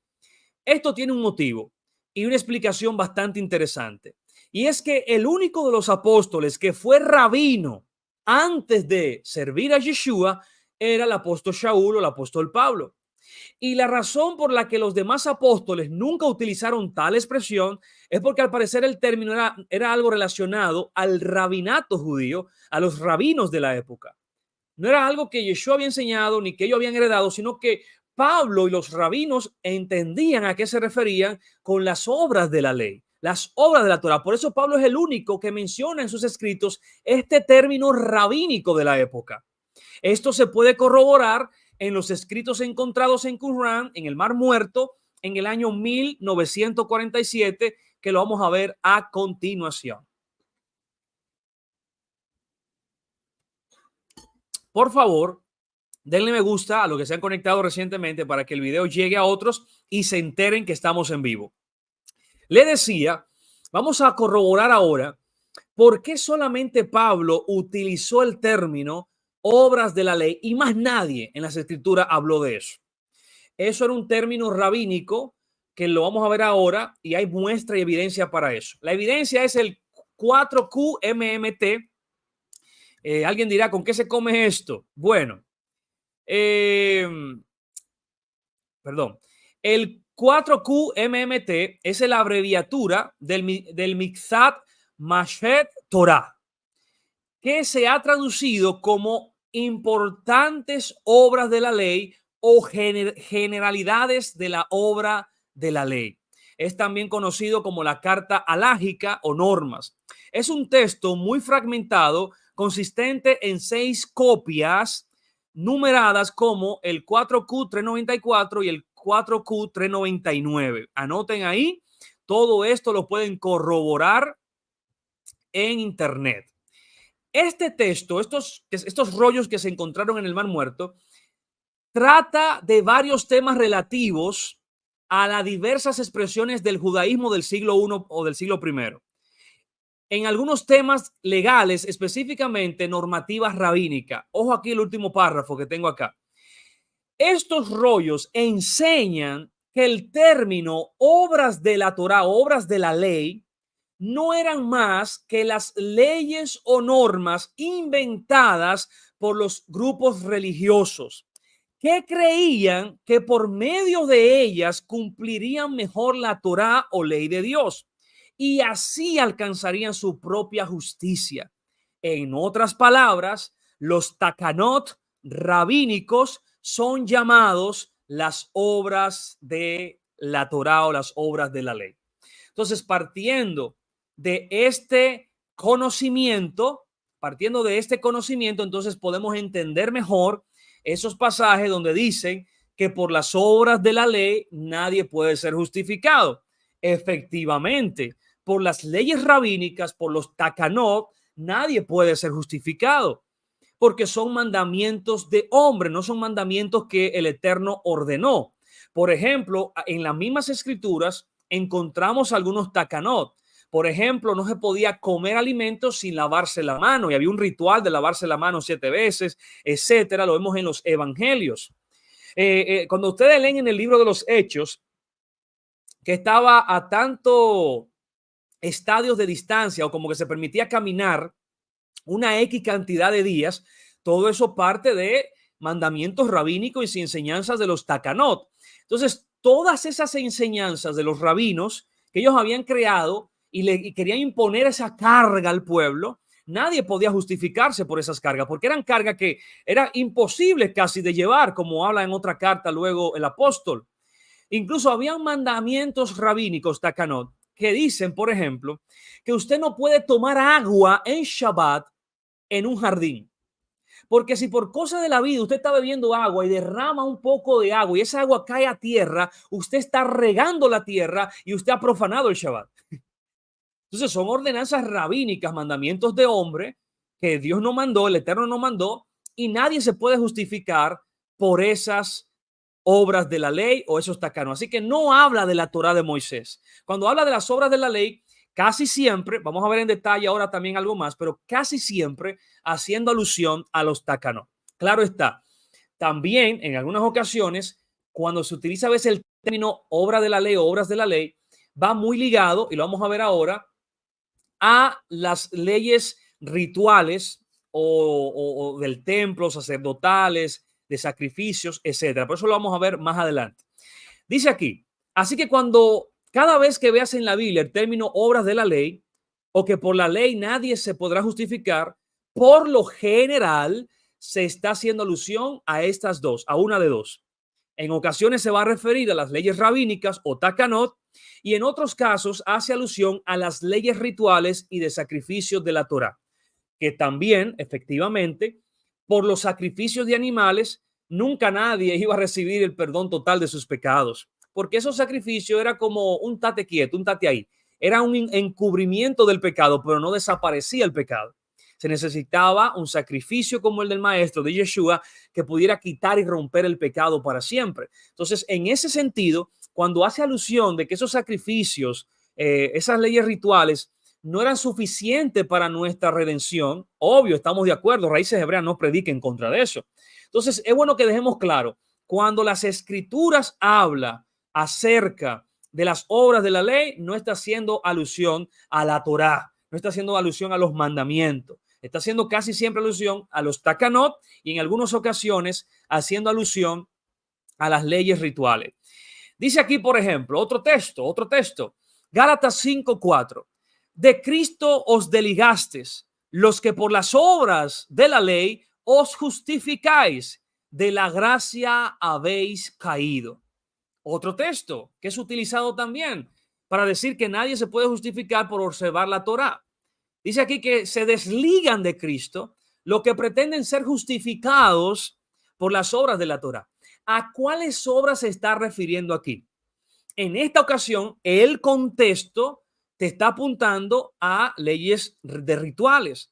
[SPEAKER 2] Esto tiene un motivo. y una explicación bastante interesante. Y es que el único de los apóstoles que fue rabino antes de servir a Yeshua era el apóstol Shaul o el apóstol Pablo. Y la razón por la que los demás apóstoles nunca utilizaron tal expresión es porque al parecer el término era algo relacionado al rabinato judío, a los rabinos de la época. No era algo que Yeshua había enseñado ni que ellos habían heredado, sino que Pablo y los rabinos entendían a qué se referían con las obras de la ley, las obras de la Torah. Por eso Pablo es el único que menciona en sus escritos este término rabínico de la época. Esto se puede corroborar en los escritos encontrados en Qumran, en el Mar Muerto, en el año 1947, que lo vamos a ver a continuación. Por favor, denle me gusta a los que se han conectado recientemente para que el video llegue a otros y se enteren que estamos en vivo. Le decía, vamos a corroborar ahora por qué solamente Pablo utilizó el término obras de la ley y más nadie en las escrituras habló de eso. Eso era un término rabínico que lo vamos a ver ahora y hay muestra y evidencia para eso. La evidencia es el 4QMMT. Alguien dirá, ¿con qué se come esto? Bueno, perdón. El 4QMMT es la abreviatura del Mitzat Mashet Torah, que se ha traducido como importantes obras de la ley o generalidades de la obra de la ley. Es también conocido como la carta alágica o normas. Es un texto muy fragmentado, consistente en 6 copias numeradas como el 4Q394 y el 4Q399. Anoten ahí, todo esto lo pueden corroborar en internet. Este texto, estos rollos que se encontraron en el Mar Muerto, trata de varios temas relativos a las diversas expresiones del judaísmo del siglo I o del siglo I. En algunos temas legales, específicamente normativas rabínicas. Ojo aquí el último párrafo que tengo acá. Estos rollos enseñan que el término obras de la Torah, obras de la ley, no eran más que las leyes o normas inventadas por los grupos religiosos que creían que por medio de ellas cumplirían mejor la Torá o ley de Dios y así alcanzarían su propia justicia. En otras palabras, los takanot rabínicos son llamados las obras de la Torá o las obras de la ley. Entonces, partiendo de este conocimiento, entonces podemos entender mejor esos pasajes donde dicen que por las obras de la ley nadie puede ser justificado. Efectivamente, por las leyes rabínicas, por los takanot, nadie puede ser justificado, porque son mandamientos de hombre, no son mandamientos que el Eterno ordenó. Por ejemplo, en las mismas escrituras encontramos algunos takanot. Por ejemplo, no se podía comer alimentos sin lavarse la mano y había un ritual de lavarse la mano 7 veces, etcétera. Lo vemos en los evangelios. Cuando ustedes leen en el libro de los Hechos que estaba a tanto estadios de distancia o como que se permitía caminar una X cantidad de días, todo eso parte de mandamientos rabínicos y enseñanzas de los takanot. Entonces, todas esas enseñanzas de los rabinos que ellos habían creado y querían imponer esa carga al pueblo, nadie podía justificarse por esas cargas, porque eran cargas que era imposible casi de llevar, como habla en otra carta luego el apóstol. Incluso habían mandamientos rabínicos, takanot, que dicen, por ejemplo, que usted no puede tomar agua en Shabbat en un jardín. Porque si por cosa de la vida usted está bebiendo agua y derrama un poco de agua y esa agua cae a tierra, usted está regando la tierra y usted ha profanado el Shabbat. Entonces son ordenanzas rabínicas, mandamientos de hombre que Dios no mandó, el Eterno no mandó, y nadie se puede justificar por esas obras de la ley o esos tacanos. Así que no habla de la Torá de Moisés. Cuando habla de las obras de la ley, casi siempre, vamos a ver en detalle ahora también algo más, pero casi siempre haciendo alusión a los tacanos. Claro está, también en algunas ocasiones, cuando se utiliza a veces el término obra de la ley o obras de la ley, va muy ligado, y lo vamos a ver ahora, a las leyes rituales o del templo, sacerdotales, de sacrificios, etcétera. Por eso lo vamos a ver más adelante. Dice aquí, así que cuando cada vez que veas en la Biblia el término obras de la ley, o que por la ley nadie se podrá justificar, por lo general se está haciendo alusión a estas dos, a una de dos. En ocasiones se va a referir a las leyes rabínicas o takanot, y en otros casos hace alusión a las leyes rituales y de sacrificios de la Torá, que también, efectivamente, por los sacrificios de animales, nunca nadie iba a recibir el perdón total de sus pecados, porque esos sacrificios era como un tate quieto, un tate ahí, era un encubrimiento del pecado, pero no desaparecía el pecado. Se necesitaba un sacrificio como el del maestro de Yeshua que pudiera quitar y romper el pecado para siempre. Entonces, en ese sentido, cuando hace alusión de que esos sacrificios, esas leyes rituales, no eran suficientes para nuestra redención, obvio, estamos de acuerdo, Raíces Hebreas no predica en contra de eso. Entonces, es bueno que dejemos claro, cuando las escrituras habla acerca de las obras de la ley, no está haciendo alusión a la Torá, no está haciendo alusión a los mandamientos, está haciendo casi siempre alusión a los takanot y en algunas ocasiones haciendo alusión a las leyes rituales. Dice aquí, por ejemplo, otro texto, Gálatas 5:4. De Cristo os desligastes, los que por las obras de la ley os justificáis, de la gracia habéis caído. Otro texto que es utilizado también para decir que nadie se puede justificar por observar la Torá. Dice aquí que se desligan de Cristo lo que pretenden ser justificados por las obras de la Torá. ¿A cuáles obras se está refiriendo aquí? En esta ocasión, el contexto te está apuntando a leyes de rituales,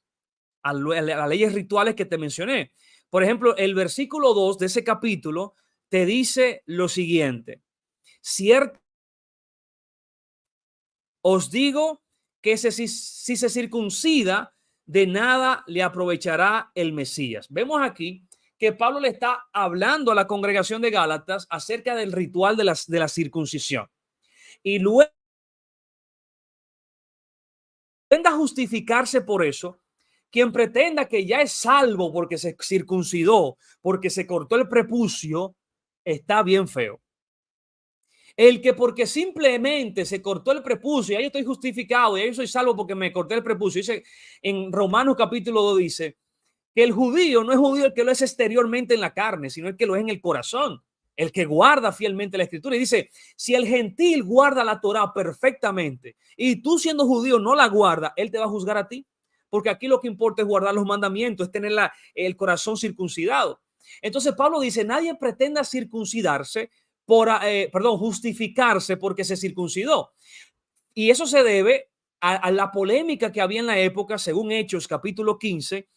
[SPEAKER 2] a leyes rituales que te mencioné. Por ejemplo, el versículo 2 de ese capítulo te dice lo siguiente: cierto os digo que si se circuncida, de nada le aprovechará el Mesías. Vemos aquí que Pablo le está hablando a la congregación de Gálatas acerca del ritual de la circuncisión. Y luego pretenda justificarse por eso, quien pretenda que ya es salvo porque se circuncidó, porque se cortó el prepucio, está bien feo. El que porque simplemente se cortó el prepucio, ya yo estoy justificado, ya yo soy salvo porque me corté el prepucio. Dice en Romanos capítulo 2, dice que el judío no es judío el que lo es exteriormente en la carne, sino el que lo es en el corazón, el que guarda fielmente la escritura. Y dice, si el gentil guarda la Torá perfectamente y tú siendo judío no la guarda, él te va a juzgar a ti, porque aquí lo que importa es guardar los mandamientos, es tener el corazón circuncidado. Entonces Pablo dice, nadie pretenda circuncidarse justificarse porque se circuncidó. Y eso se debe a la polémica que había en la época, según Hechos capítulo 15.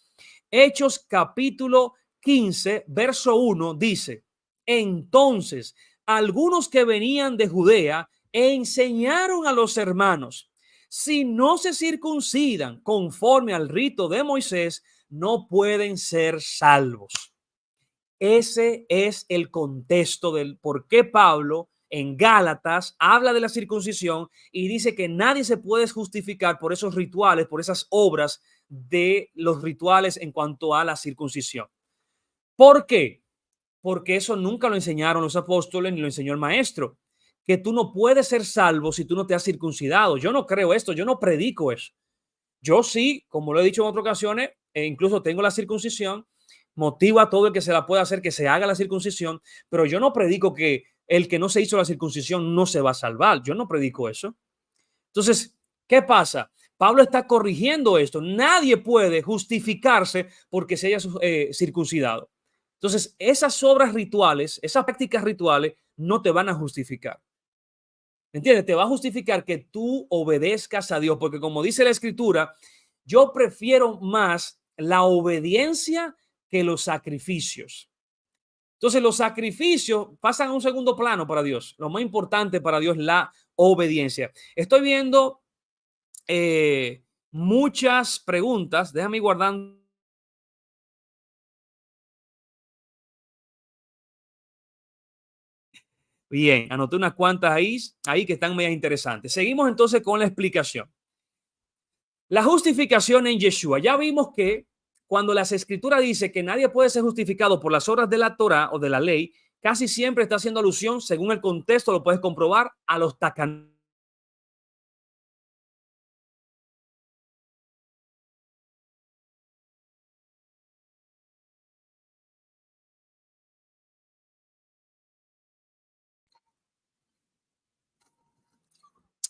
[SPEAKER 2] Hechos capítulo 15, verso 1 dice, entonces algunos que venían de Judea enseñaron a los hermanos, si no se circuncidan conforme al rito de Moisés, no pueden ser salvos. Ese es el contexto del por qué Pablo en Gálatas habla de la circuncisión y dice que nadie se puede justificar por esos rituales, por esas obras de los rituales en cuanto a la circuncisión. ¿Por qué? Porque eso nunca lo enseñaron los apóstoles ni lo enseñó el maestro, que tú no puedes ser salvo si tú no te has circuncidado. Yo no creo esto, yo no predico eso. Yo sí, como lo he dicho en otras ocasiones, incluso tengo la circuncisión, motivo a todo el que se la pueda hacer que se haga la circuncisión, pero yo no predico que el que no se hizo la circuncisión no se va a salvar. Yo no predico eso. Entonces, ¿qué pasa? Pablo está corrigiendo esto. Nadie puede justificarse porque se haya circuncidado. Entonces, esas obras rituales, esas prácticas rituales no te van a justificar. ¿Entiendes? Te va a justificar que tú obedezcas a Dios, porque como dice la escritura, yo prefiero más la obediencia que los sacrificios. Entonces los sacrificios pasan a un segundo plano para Dios. Lo más importante para Dios es la obediencia. Estoy viendo muchas preguntas. Déjame ir guardando. Bien, anoté unas cuantas ahí que están medias interesantes. Seguimos entonces con la explicación. La justificación en Yeshua. Ya vimos que cuando las escrituras dice que nadie puede ser justificado por las obras de la Torah o de la ley, casi siempre está haciendo alusión, según el contexto, lo puedes comprobar, a los tacanos.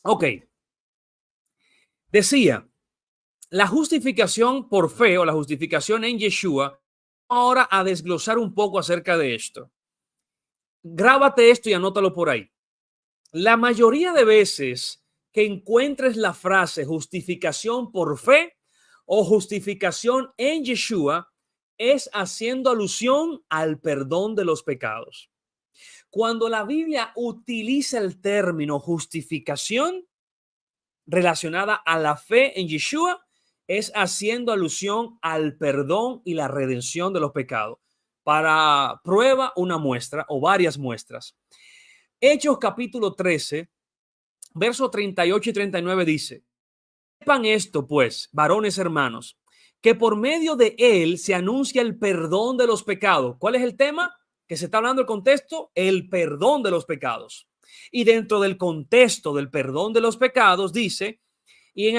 [SPEAKER 2] Ok, decía, la justificación por fe o la justificación en Yeshua, ahora a desglosar un poco acerca de esto. Grábate esto y anótalo por ahí. La mayoría de veces que encuentres la frase justificación por fe o justificación en Yeshua es haciendo alusión al perdón de los pecados. Cuando la Biblia utiliza el término justificación relacionada a la fe en Yeshua, es haciendo alusión al perdón y la redención de los pecados. Para prueba, una muestra o varias muestras. Hechos capítulo 13, versos 38 y 39 dice: sepan esto, pues, varones hermanos, que por medio de él se anuncia el perdón de los pecados. ¿Cuál es el tema que se está hablando? El contexto, el perdón de los pecados. Y dentro del contexto del perdón de los pecados dice, y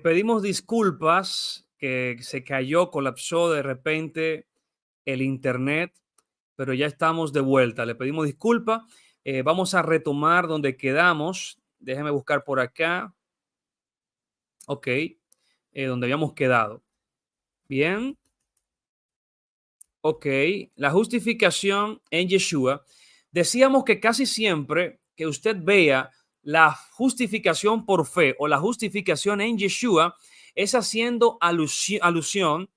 [SPEAKER 2] pedimos disculpas que se cayó, colapsó de repente el internet, pero ya estamos de vuelta. Le pedimos disculpas. Vamos a retomar donde quedamos. Déjeme buscar por acá. Ok, donde habíamos quedado. Bien, ok. La justificación en Yeshua. Decíamos que casi siempre que usted vea la justificación por fe o la justificación en Yeshua es haciendo alusión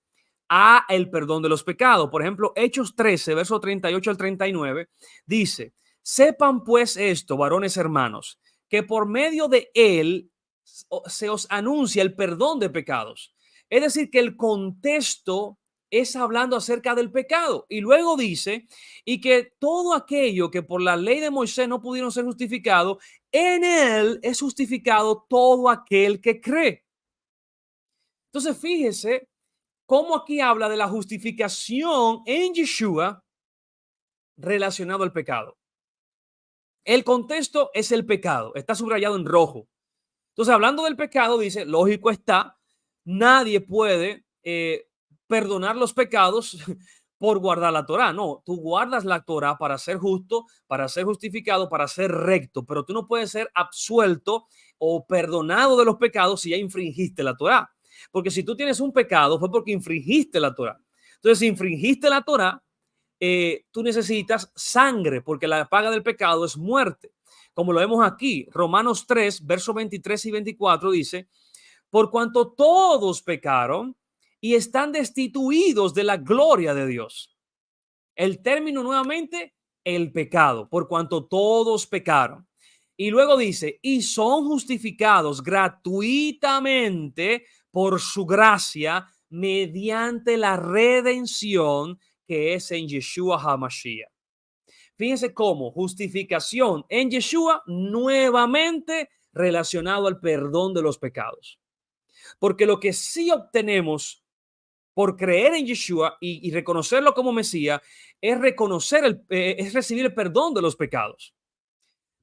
[SPEAKER 2] a el perdón de los pecados. Por ejemplo, Hechos 13, verso 38 al 39, dice: sepan pues esto, varones hermanos, que por medio de él se os anuncia el perdón de pecados. Es decir, que el contexto es hablando acerca del pecado. Y luego dice, y que todo aquello que por la ley de Moisés no pudieron ser justificados, en él es justificado todo aquel que cree. Entonces, fíjese cómo aquí habla de la justificación en Yeshua relacionado al pecado. El contexto es el pecado, está subrayado en rojo. Entonces, hablando del pecado, dice, lógico está, nadie puede perdonar los pecados por guardar la Torá. No, tú guardas la Torá para ser justo, para ser justificado, para ser recto, pero tú no puedes ser absuelto o perdonado de los pecados si ya infringiste la Torá. Porque si tú tienes un pecado fue porque infringiste la Torá. Entonces, si infringiste la Torá, tú necesitas sangre, porque la paga del pecado es muerte. Como lo vemos aquí, Romanos 3, versos 23 y 24 dice, por cuanto todos pecaron y están destituidos de la gloria de Dios. El término nuevamente, el pecado, por cuanto todos pecaron. Y luego dice, y son justificados gratuitamente por su gracia mediante la redención que es en Yeshua HaMashiach. Fíjense cómo justificación en Yeshua nuevamente relacionado al perdón de los pecados. Porque lo que sí obtenemos por creer en Yeshua y reconocerlo como Mesías es es recibir el perdón de los pecados.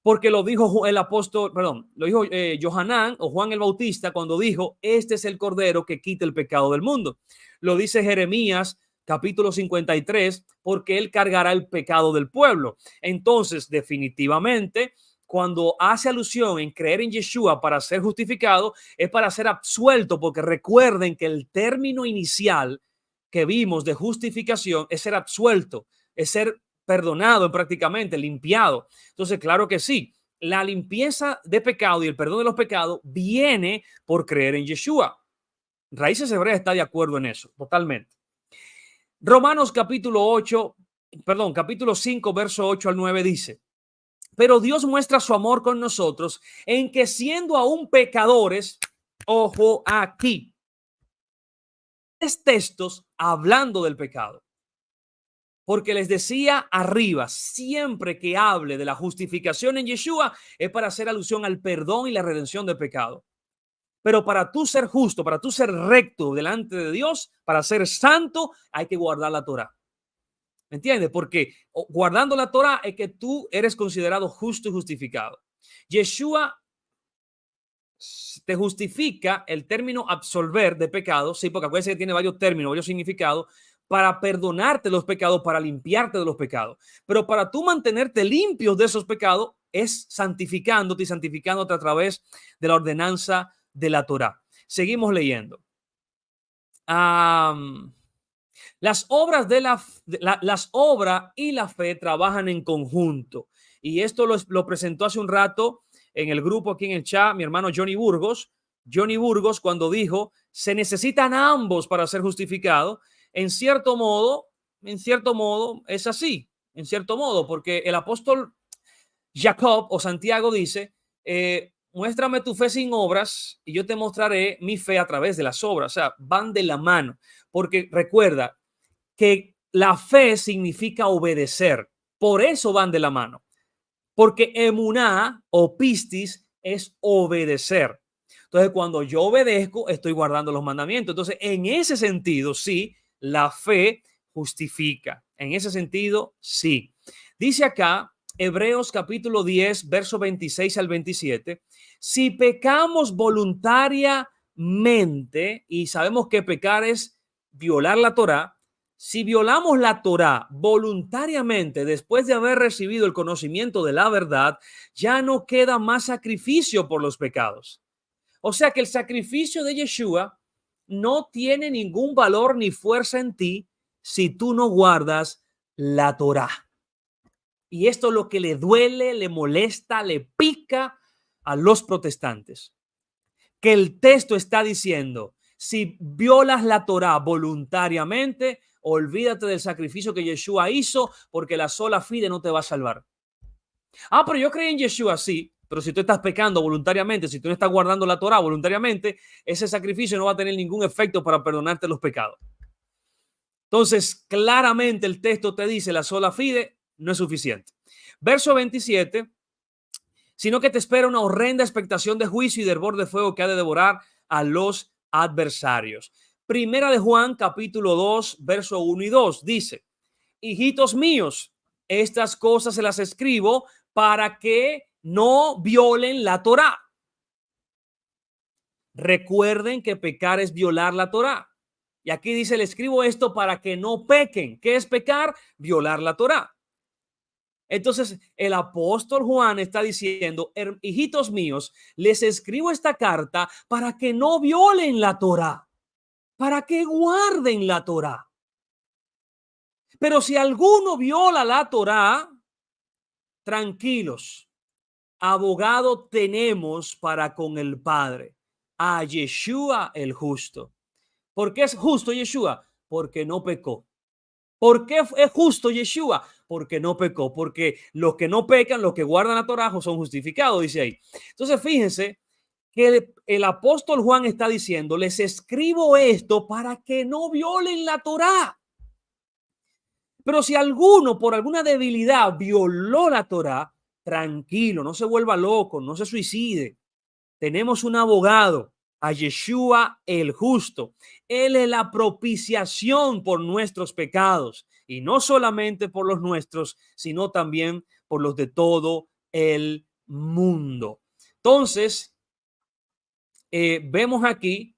[SPEAKER 2] Porque lo dijo el apóstol, perdón, lo dijo Johanán o Juan el Bautista cuando dijo, este es el Cordero que quita el pecado del mundo. Lo dice Jeremías capítulo 53, porque él cargará el pecado del pueblo. Entonces, definitivamente, cuando hace alusión en creer en Yeshua para ser justificado, es para ser absuelto, porque recuerden que el término inicial que vimos de justificación es ser absuelto, es ser perdonado prácticamente, limpiado. Entonces, claro que sí, la limpieza de pecado y el perdón de los pecados viene por creer en Yeshua. Raíces Hebreas está de acuerdo en eso, totalmente. Romanos capítulo 5, verso 8 al 9 dice, pero Dios muestra su amor con nosotros en que siendo aún pecadores, ojo aquí, textos hablando del pecado. Porque les decía arriba, siempre que hable de la justificación en Yeshua, es para hacer alusión al perdón y la redención del pecado. Pero para tú ser justo, para tú ser recto delante de Dios, para ser santo, hay que guardar la Torá. ¿Me entiendes? Porque guardando la Torá es que tú eres considerado justo y justificado. Yeshua te justifica el término absolver de pecado, sí, porque acuérdense que tiene varios términos, varios significados, para perdonarte los pecados, para limpiarte de los pecados. Pero para tú mantenerte limpio de esos pecados es santificándote y santificándote a través de la ordenanza de la Torá. Seguimos leyendo. Las obras las obras y la fe trabajan en conjunto. Y esto lo presentó hace un rato en el grupo aquí en el chat mi hermano Johnny Burgos. Johnny Burgos cuando dijo, se necesitan ambos para ser justificados. En cierto modo es así, en cierto modo, porque el apóstol Jacob o Santiago dice, muéstrame tu fe sin obras y yo te mostraré mi fe a través de las obras. O sea, van de la mano, porque recuerda que la fe significa obedecer. Por eso van de la mano, porque emuná o pistis es obedecer. Entonces, cuando yo obedezco, estoy guardando los mandamientos. Entonces, en ese sentido, sí, la fe justifica. En ese sentido, sí. Dice acá, Hebreos capítulo 10, verso 26 al 27, si pecamos voluntariamente, y sabemos que pecar es violar la Torá, si violamos la Torá voluntariamente después de haber recibido el conocimiento de la verdad, ya no queda más sacrificio por los pecados. O sea que el sacrificio de Yeshua no tiene ningún valor ni fuerza en ti si tú no guardas la Torá. Y esto es lo que le duele, le molesta, le pica a los protestantes. Que el texto está diciendo, si violas la Torá voluntariamente, olvídate del sacrificio que Yeshua hizo, porque la sola fide no te va a salvar. Pero yo creí en Yeshua, sí, pero si tú estás pecando voluntariamente, si tú no estás guardando la Torá voluntariamente, ese sacrificio no va a tener ningún efecto para perdonarte los pecados. Entonces, claramente el texto te dice la sola fide no es suficiente. Verso 27, sino que te espera una horrenda expectación de juicio y de hervor de fuego que ha de devorar a los adversarios. Primera de Juan, capítulo 2, verso 1 y 2, dice, hijitos míos, estas cosas se las escribo para que no violen la Torá. Recuerden que pecar es violar la Torá. Y aquí dice, le escribo esto para que no pequen. ¿Qué es pecar? Violar la Torá. Entonces, el apóstol Juan está diciendo, hijitos míos, les escribo esta carta para que no violen la Torá, para que guarden la Torá. Pero si alguno viola la Torá, tranquilos, abogado tenemos para con el Padre, a Yeshua el justo. ¿Por qué es justo Yeshua? Porque no pecó. ¿Por qué es justo Yeshua? Porque no pecó. Porque los que no pecan, los que guardan la Torá, son justificados, dice ahí. Entonces, fíjense que el apóstol Juan está diciendo, les escribo esto para que no violen la Torá. Pero si alguno por alguna debilidad violó la Torá, tranquilo, no se vuelva loco, no se suicide. Tenemos un abogado, a Yeshua el justo. Él es la propiciación por nuestros pecados, y no solamente por los nuestros, sino también por los de todo el mundo. Entonces, vemos aquí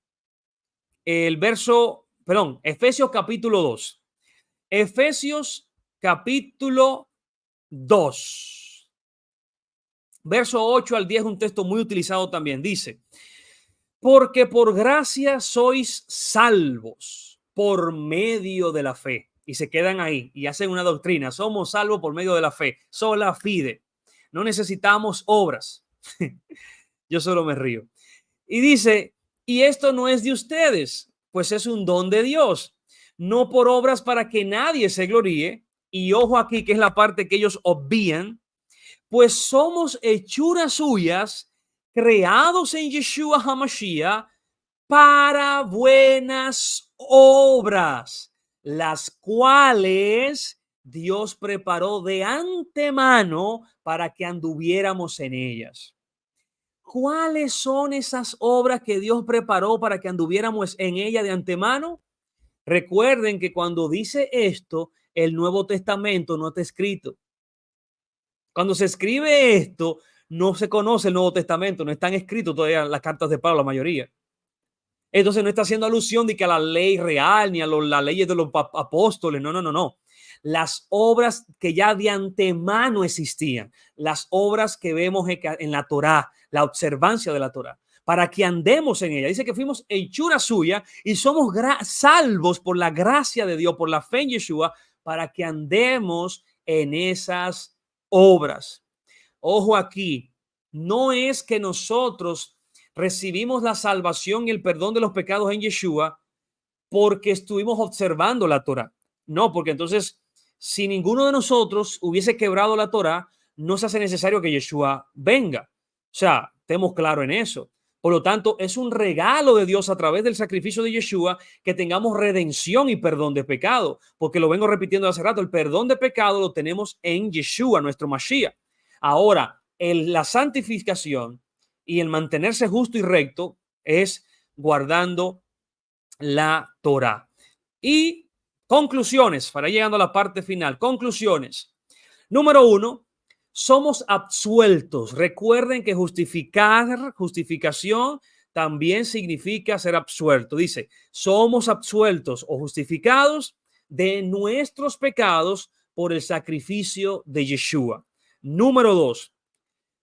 [SPEAKER 2] el verso, perdón, Efesios capítulo 2. Efesios capítulo 2. Verso 8 al 10, un texto muy utilizado también. Dice, porque por gracia sois salvos por medio de la fe. Y se quedan ahí y hacen una doctrina. Somos salvos por medio de la fe. Sola fide. No necesitamos obras. Yo solo me río. Y dice, y esto no es de ustedes, pues es un don de Dios. No por obras para que nadie se gloríe. Y ojo aquí, que es la parte que ellos obvían. Pues somos hechuras suyas, creados en Yeshua HaMashiach para buenas obras, las cuales Dios preparó de antemano para que anduviéramos en ellas. ¿Cuáles son esas obras que Dios preparó para que anduviéramos en ellas de antemano? Recuerden que cuando dice esto, el Nuevo Testamento no está escrito. Cuando se escribe esto, no se conoce el Nuevo Testamento, no están escritos todavía las cartas de Pablo, la mayoría. Entonces no está haciendo alusión de que a la ley real ni a las leyes de los apóstoles. No, no, no, no. Las obras que ya de antemano existían, las obras que vemos en la Torá, la observancia de la Torá, para que andemos en ella. Dice que fuimos hechura suya y somos salvos por la gracia de Dios, por la fe en Yeshua, para que andemos en esas obras. Ojo aquí, no es que nosotros recibimos la salvación y el perdón de los pecados en Yeshua porque estuvimos observando la Torá. No, porque entonces, si ninguno de nosotros hubiese quebrado la Torá, no se hace necesario que Yeshua venga. O sea, estemos claros en eso. Por lo tanto, es un regalo de Dios a través del sacrificio de Yeshua que tengamos redención y perdón de pecado, porque lo vengo repitiendo hace rato, el perdón de pecado lo tenemos en Yeshua, nuestro Mashiach. Ahora, la santificación y el mantenerse justo y recto es guardando la Torá. Y conclusiones, para llegando a la parte final, conclusiones. Número 1, somos absueltos. Recuerden que justificación también significa ser absuelto. Dice, somos absueltos o justificados de nuestros pecados por el sacrificio de Yeshua. Número 2,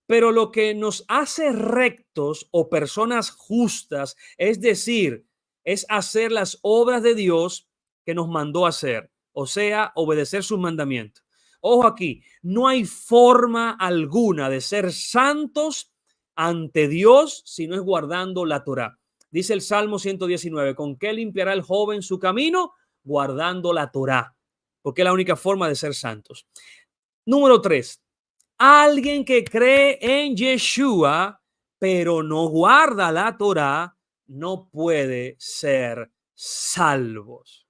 [SPEAKER 2] pero lo que nos hace rectos o personas justas, es decir, es hacer las obras de Dios que nos mandó a hacer, o sea, obedecer sus mandamientos. Ojo aquí, no hay forma alguna de ser santos ante Dios si no es guardando la Torá. Dice el Salmo 119, ¿con qué limpiará el joven su camino? Guardando la Torá, porque es la única forma de ser santos. Número 3, alguien que cree en Yeshua, pero no guarda la Torá, no puede ser salvos,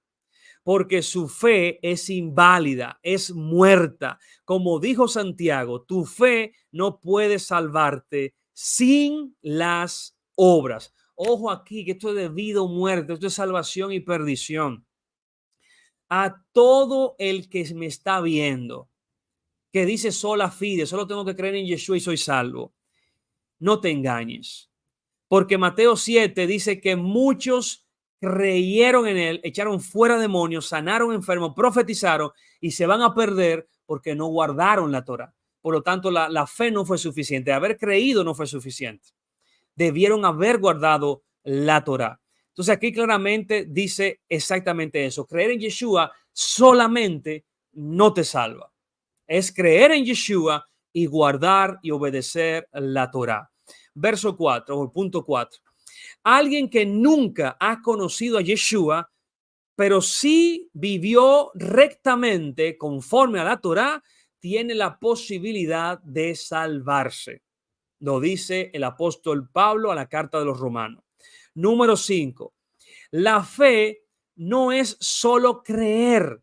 [SPEAKER 2] porque su fe es inválida, es muerta. Como dijo Santiago, tu fe no puede salvarte sin las obras. Ojo aquí, que esto es de vida o muerte, esto es salvación y perdición. A todo el que me está viendo, que dice sola fide, solo tengo que creer en Yeshua y soy salvo, no te engañes, porque Mateo 7 dice que muchos creyeron en él, echaron fuera demonios, sanaron enfermos, profetizaron y se van a perder porque no guardaron la Torá. Por lo tanto, la fe no fue suficiente. Haber creído no fue suficiente. Debieron haber guardado la Torá. Entonces aquí claramente dice exactamente eso. Creer en Yeshua solamente no te salva. Es creer en Yeshua y guardar y obedecer la Torá. Verso 4 o punto 4. Alguien que nunca ha conocido a Yeshua, pero sí vivió rectamente conforme a la Torá, tiene la posibilidad de salvarse. Lo dice el apóstol Pablo a la carta de los Romanos. Número 5. La fe no es solo creer,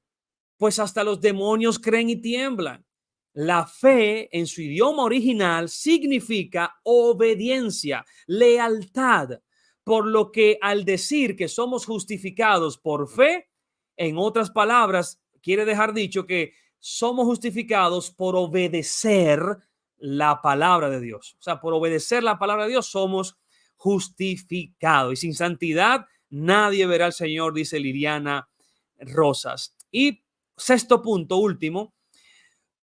[SPEAKER 2] pues hasta los demonios creen y tiemblan. La fe en su idioma original significa obediencia, lealtad, por lo que al decir que somos justificados por fe, en otras palabras, quiere dejar dicho que somos justificados por obedecer la palabra de Dios. O sea, por obedecer la palabra de Dios somos justificados. Y sin santidad nadie verá al Señor, dice Liliana Rosas. Y sexto punto, último,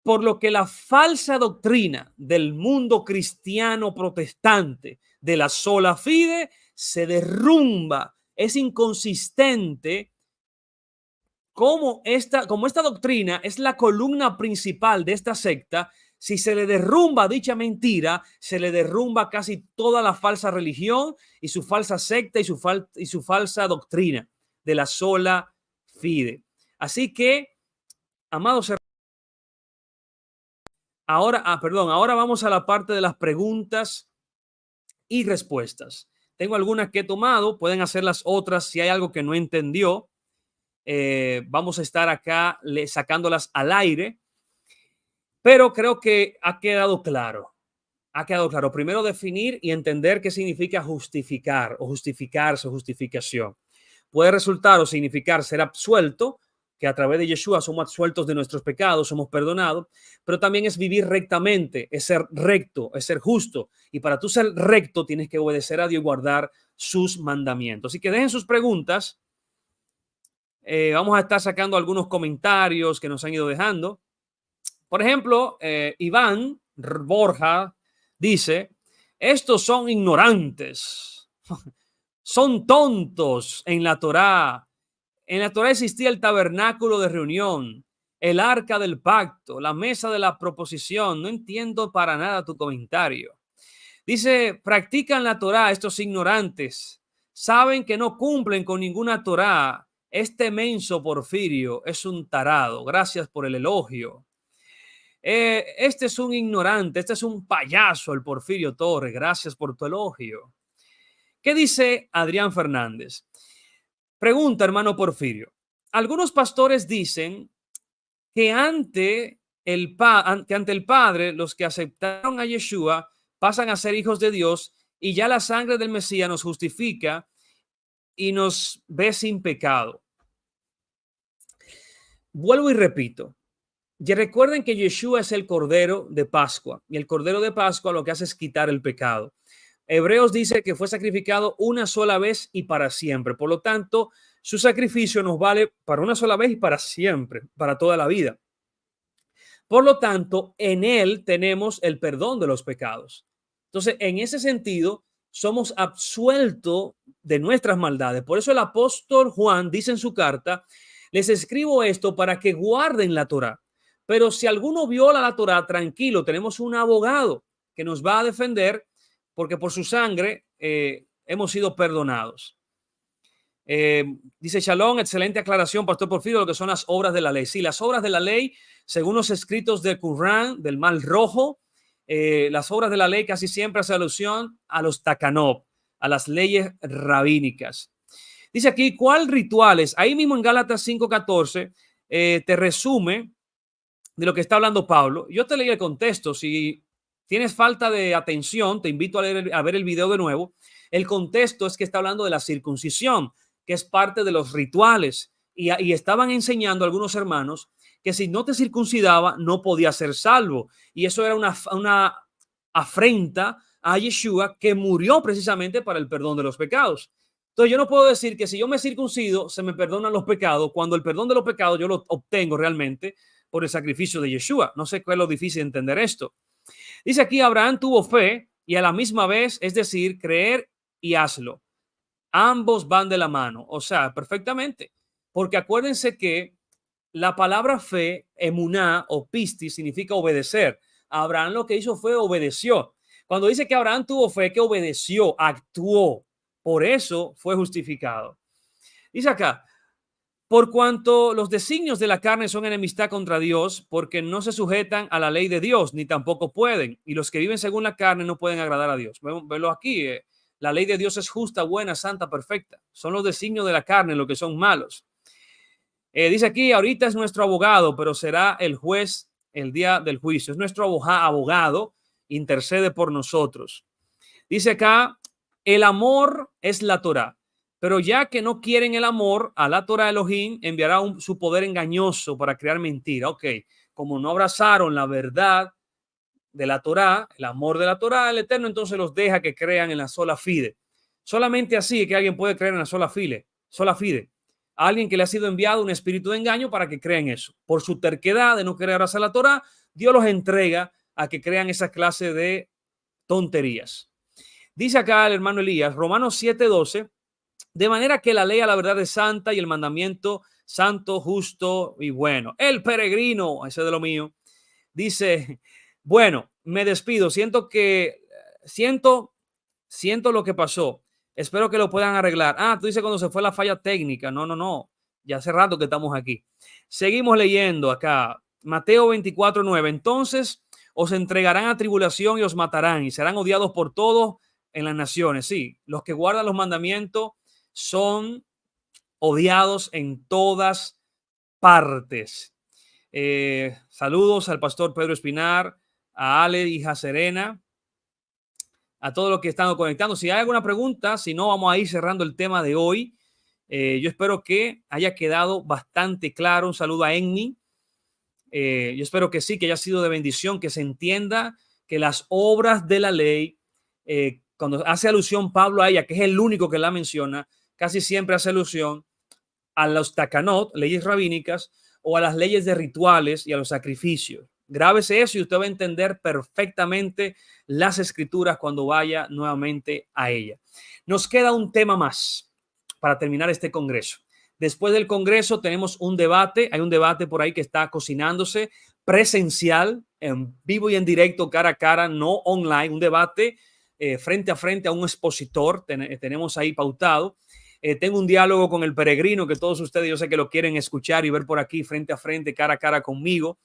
[SPEAKER 2] por lo que la falsa doctrina del mundo cristiano protestante de la sola fide se derrumba, es inconsistente. Como esta doctrina es la columna principal de esta secta, si se le derrumba dicha mentira, se le derrumba casi toda la falsa religión y su falsa secta y su falsa doctrina de la sola fide. Así que, amados hermanos, ahora vamos a la parte de las preguntas y respuestas. Tengo algunas que he tomado, pueden hacer las otras si hay algo que no entendió. Vamos a estar acá sacándolas al aire, pero creo que ha quedado claro. Ha quedado claro. Primero, definir y entender qué significa justificar o justificarse o justificación. Puede resultar o significar ser absuelto, que a través de Yeshua somos absueltos de nuestros pecados, somos perdonados, pero también es vivir rectamente, es ser recto, es ser justo. Y para tú ser recto tienes que obedecer a Dios y guardar sus mandamientos. Así que dejen sus preguntas. Vamos a estar sacando algunos comentarios que nos han ido dejando. Por ejemplo, Iván Borja dice, estos son ignorantes, son tontos en la Torá. En la Torá existía el tabernáculo de reunión, el arca del pacto, la mesa de la proposición. No entiendo para nada tu comentario. Dice, practican la Torá estos ignorantes, saben que no cumplen con ninguna Torá. Este menso Porfirio es un tarado. Gracias por el elogio. Este es un ignorante, este es un payaso, el Porfirio Torres. Gracias por tu elogio. ¿Qué dice Adrián Fernández? Pregunta, hermano Porfirio. Algunos pastores dicen que ante el Padre, los que aceptaron a Yeshua pasan a ser hijos de Dios y ya la sangre del Mesías nos justifica y nos ve sin pecado. Vuelvo y repito. Y recuerden que Yeshua es el Cordero de Pascua y el Cordero de Pascua lo que hace es quitar el pecado. Hebreos dice que fue sacrificado una sola vez y para siempre. Por lo tanto, su sacrificio nos vale para una sola vez y para siempre, para toda la vida. Por lo tanto, en él tenemos el perdón de los pecados. Entonces, en ese sentido, somos absueltos de nuestras maldades. Por eso el apóstol Juan dice en su carta, les escribo esto para que guarden la Torá. Pero si alguno viola la Torá, tranquilo, tenemos un abogado que nos va a defender porque por su sangre hemos sido perdonados. Dice Shalom, excelente aclaración, Pastor Porfirio, lo que son las obras de la ley. Sí, las obras de la ley, según los escritos del Corán, del Mal Rojo, las obras de la ley casi siempre hacen alusión a los takanot, a las leyes rabínicas. Dice aquí, ¿cuál rituales? Ahí mismo en Gálatas 5:14 te resume de lo que está hablando Pablo. Yo te leí el contexto. Si tienes falta de atención, te invito a ver el video de nuevo. El contexto es que está hablando de la circuncisión, que es parte de los rituales. Y estaban enseñando a algunos hermanos que si no te circuncidaba, no podías ser salvo. Y eso era una afrenta a Yeshua, que murió precisamente para el perdón de los pecados. Entonces yo no puedo decir que si yo me circuncido se me perdonan los pecados, cuando el perdón de los pecados yo lo obtengo realmente por el sacrificio de Yeshua. No sé cuál es lo difícil de entender esto. Dice aquí, Abraham tuvo fe y a la misma vez, es decir, creer y hazlo. Ambos van de la mano, o sea, perfectamente. Porque acuérdense que la palabra fe, emuná o pisti, significa obedecer. Abraham lo que hizo fue obedeció. Cuando dice que Abraham tuvo fe, que obedeció, actuó. Por eso fue justificado. Dice acá, por cuanto los designios de la carne son enemistad contra Dios, porque no se sujetan a la ley de Dios, ni tampoco pueden. Y los que viven según la carne no pueden agradar a Dios. Velo aquí. La ley de Dios es justa, buena, santa, perfecta. Son los designios de la carne los que son malos. Dice aquí, ahorita es nuestro abogado, pero será el juez el día del juicio. Es nuestro abogado, intercede por nosotros. Dice acá, el amor es la Torá. Pero ya que no quieren el amor, a la Torah Elohim enviará su poder engañoso para crear mentira. Ok, como no abrazaron la verdad de la Torah, el amor de la Torah, el Eterno entonces los deja que crean en la sola fide. Solamente así es que alguien puede creer en la sola fide. A alguien que le ha sido enviado un espíritu de engaño para que crean eso. Por su terquedad de no querer abrazar la Torah, Dios los entrega a que crean esa clase de tonterías. Dice acá el hermano Elías, Romanos 7:12. De manera que la ley a la verdad es santa y el mandamiento santo, justo y bueno. El peregrino, ese de lo mío, dice, bueno, me despido. Siento lo que pasó. Espero que lo puedan arreglar. Ah, tú dices cuando se fue la falla técnica. No. Ya hace rato que estamos aquí. Seguimos leyendo acá. Mateo 24:9. Entonces os entregarán a tribulación y os matarán y serán odiados por todos en las naciones. Sí, los que guardan los mandamientos son odiados en todas partes. Saludos al pastor Pedro Espinar, a Ale, hija Serena, a todos los que están conectando. Si hay alguna pregunta, si no, vamos a ir cerrando el tema de hoy. Yo espero que haya quedado bastante claro. Un saludo a Enni. Yo espero que sí, que haya sido de bendición, que se entienda que las obras de la ley, cuando hace alusión Pablo a ella, que es el único que la menciona, casi siempre hace alusión a los takanot, leyes rabínicas, o a las leyes de rituales y a los sacrificios. Grábese eso y usted va a entender perfectamente las escrituras cuando vaya nuevamente a ella. Nos queda un tema más para terminar este congreso. Después del congreso tenemos un debate. Hay un debate por ahí que está cocinándose presencial, en vivo y en directo, cara a cara, no online. Un debate frente a frente a un expositor. Tenemos ahí pautado. Tengo un diálogo con el peregrino que todos ustedes yo sé que lo quieren escuchar y ver por aquí frente a frente, cara a cara conmigo.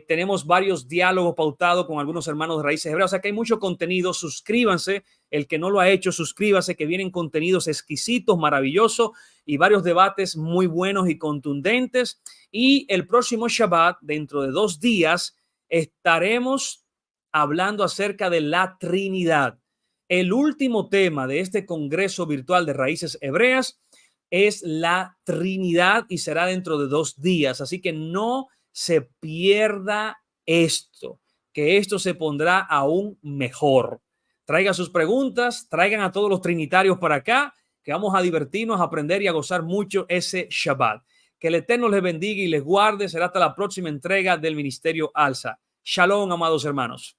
[SPEAKER 2] Tenemos varios diálogos pautados con algunos hermanos de Raíces Hebreas. O sea que hay mucho contenido. Suscríbanse. El que no lo ha hecho, suscríbase, que vienen contenidos exquisitos, maravillosos y varios debates muy buenos y contundentes. Y el próximo Shabbat, dentro de 2 días, estaremos hablando acerca de la Trinidad. El último tema de este congreso virtual de Raíces Hebreas es la Trinidad y será dentro de 2 días. Así que no se pierda esto, que esto se pondrá aún mejor. Traigan sus preguntas, traigan a todos los trinitarios para acá, que vamos a divertirnos, a aprender y a gozar mucho ese Shabbat. Que el Eterno les bendiga y les guarde. Será hasta la próxima entrega del Ministerio Alza. Shalom, amados hermanos.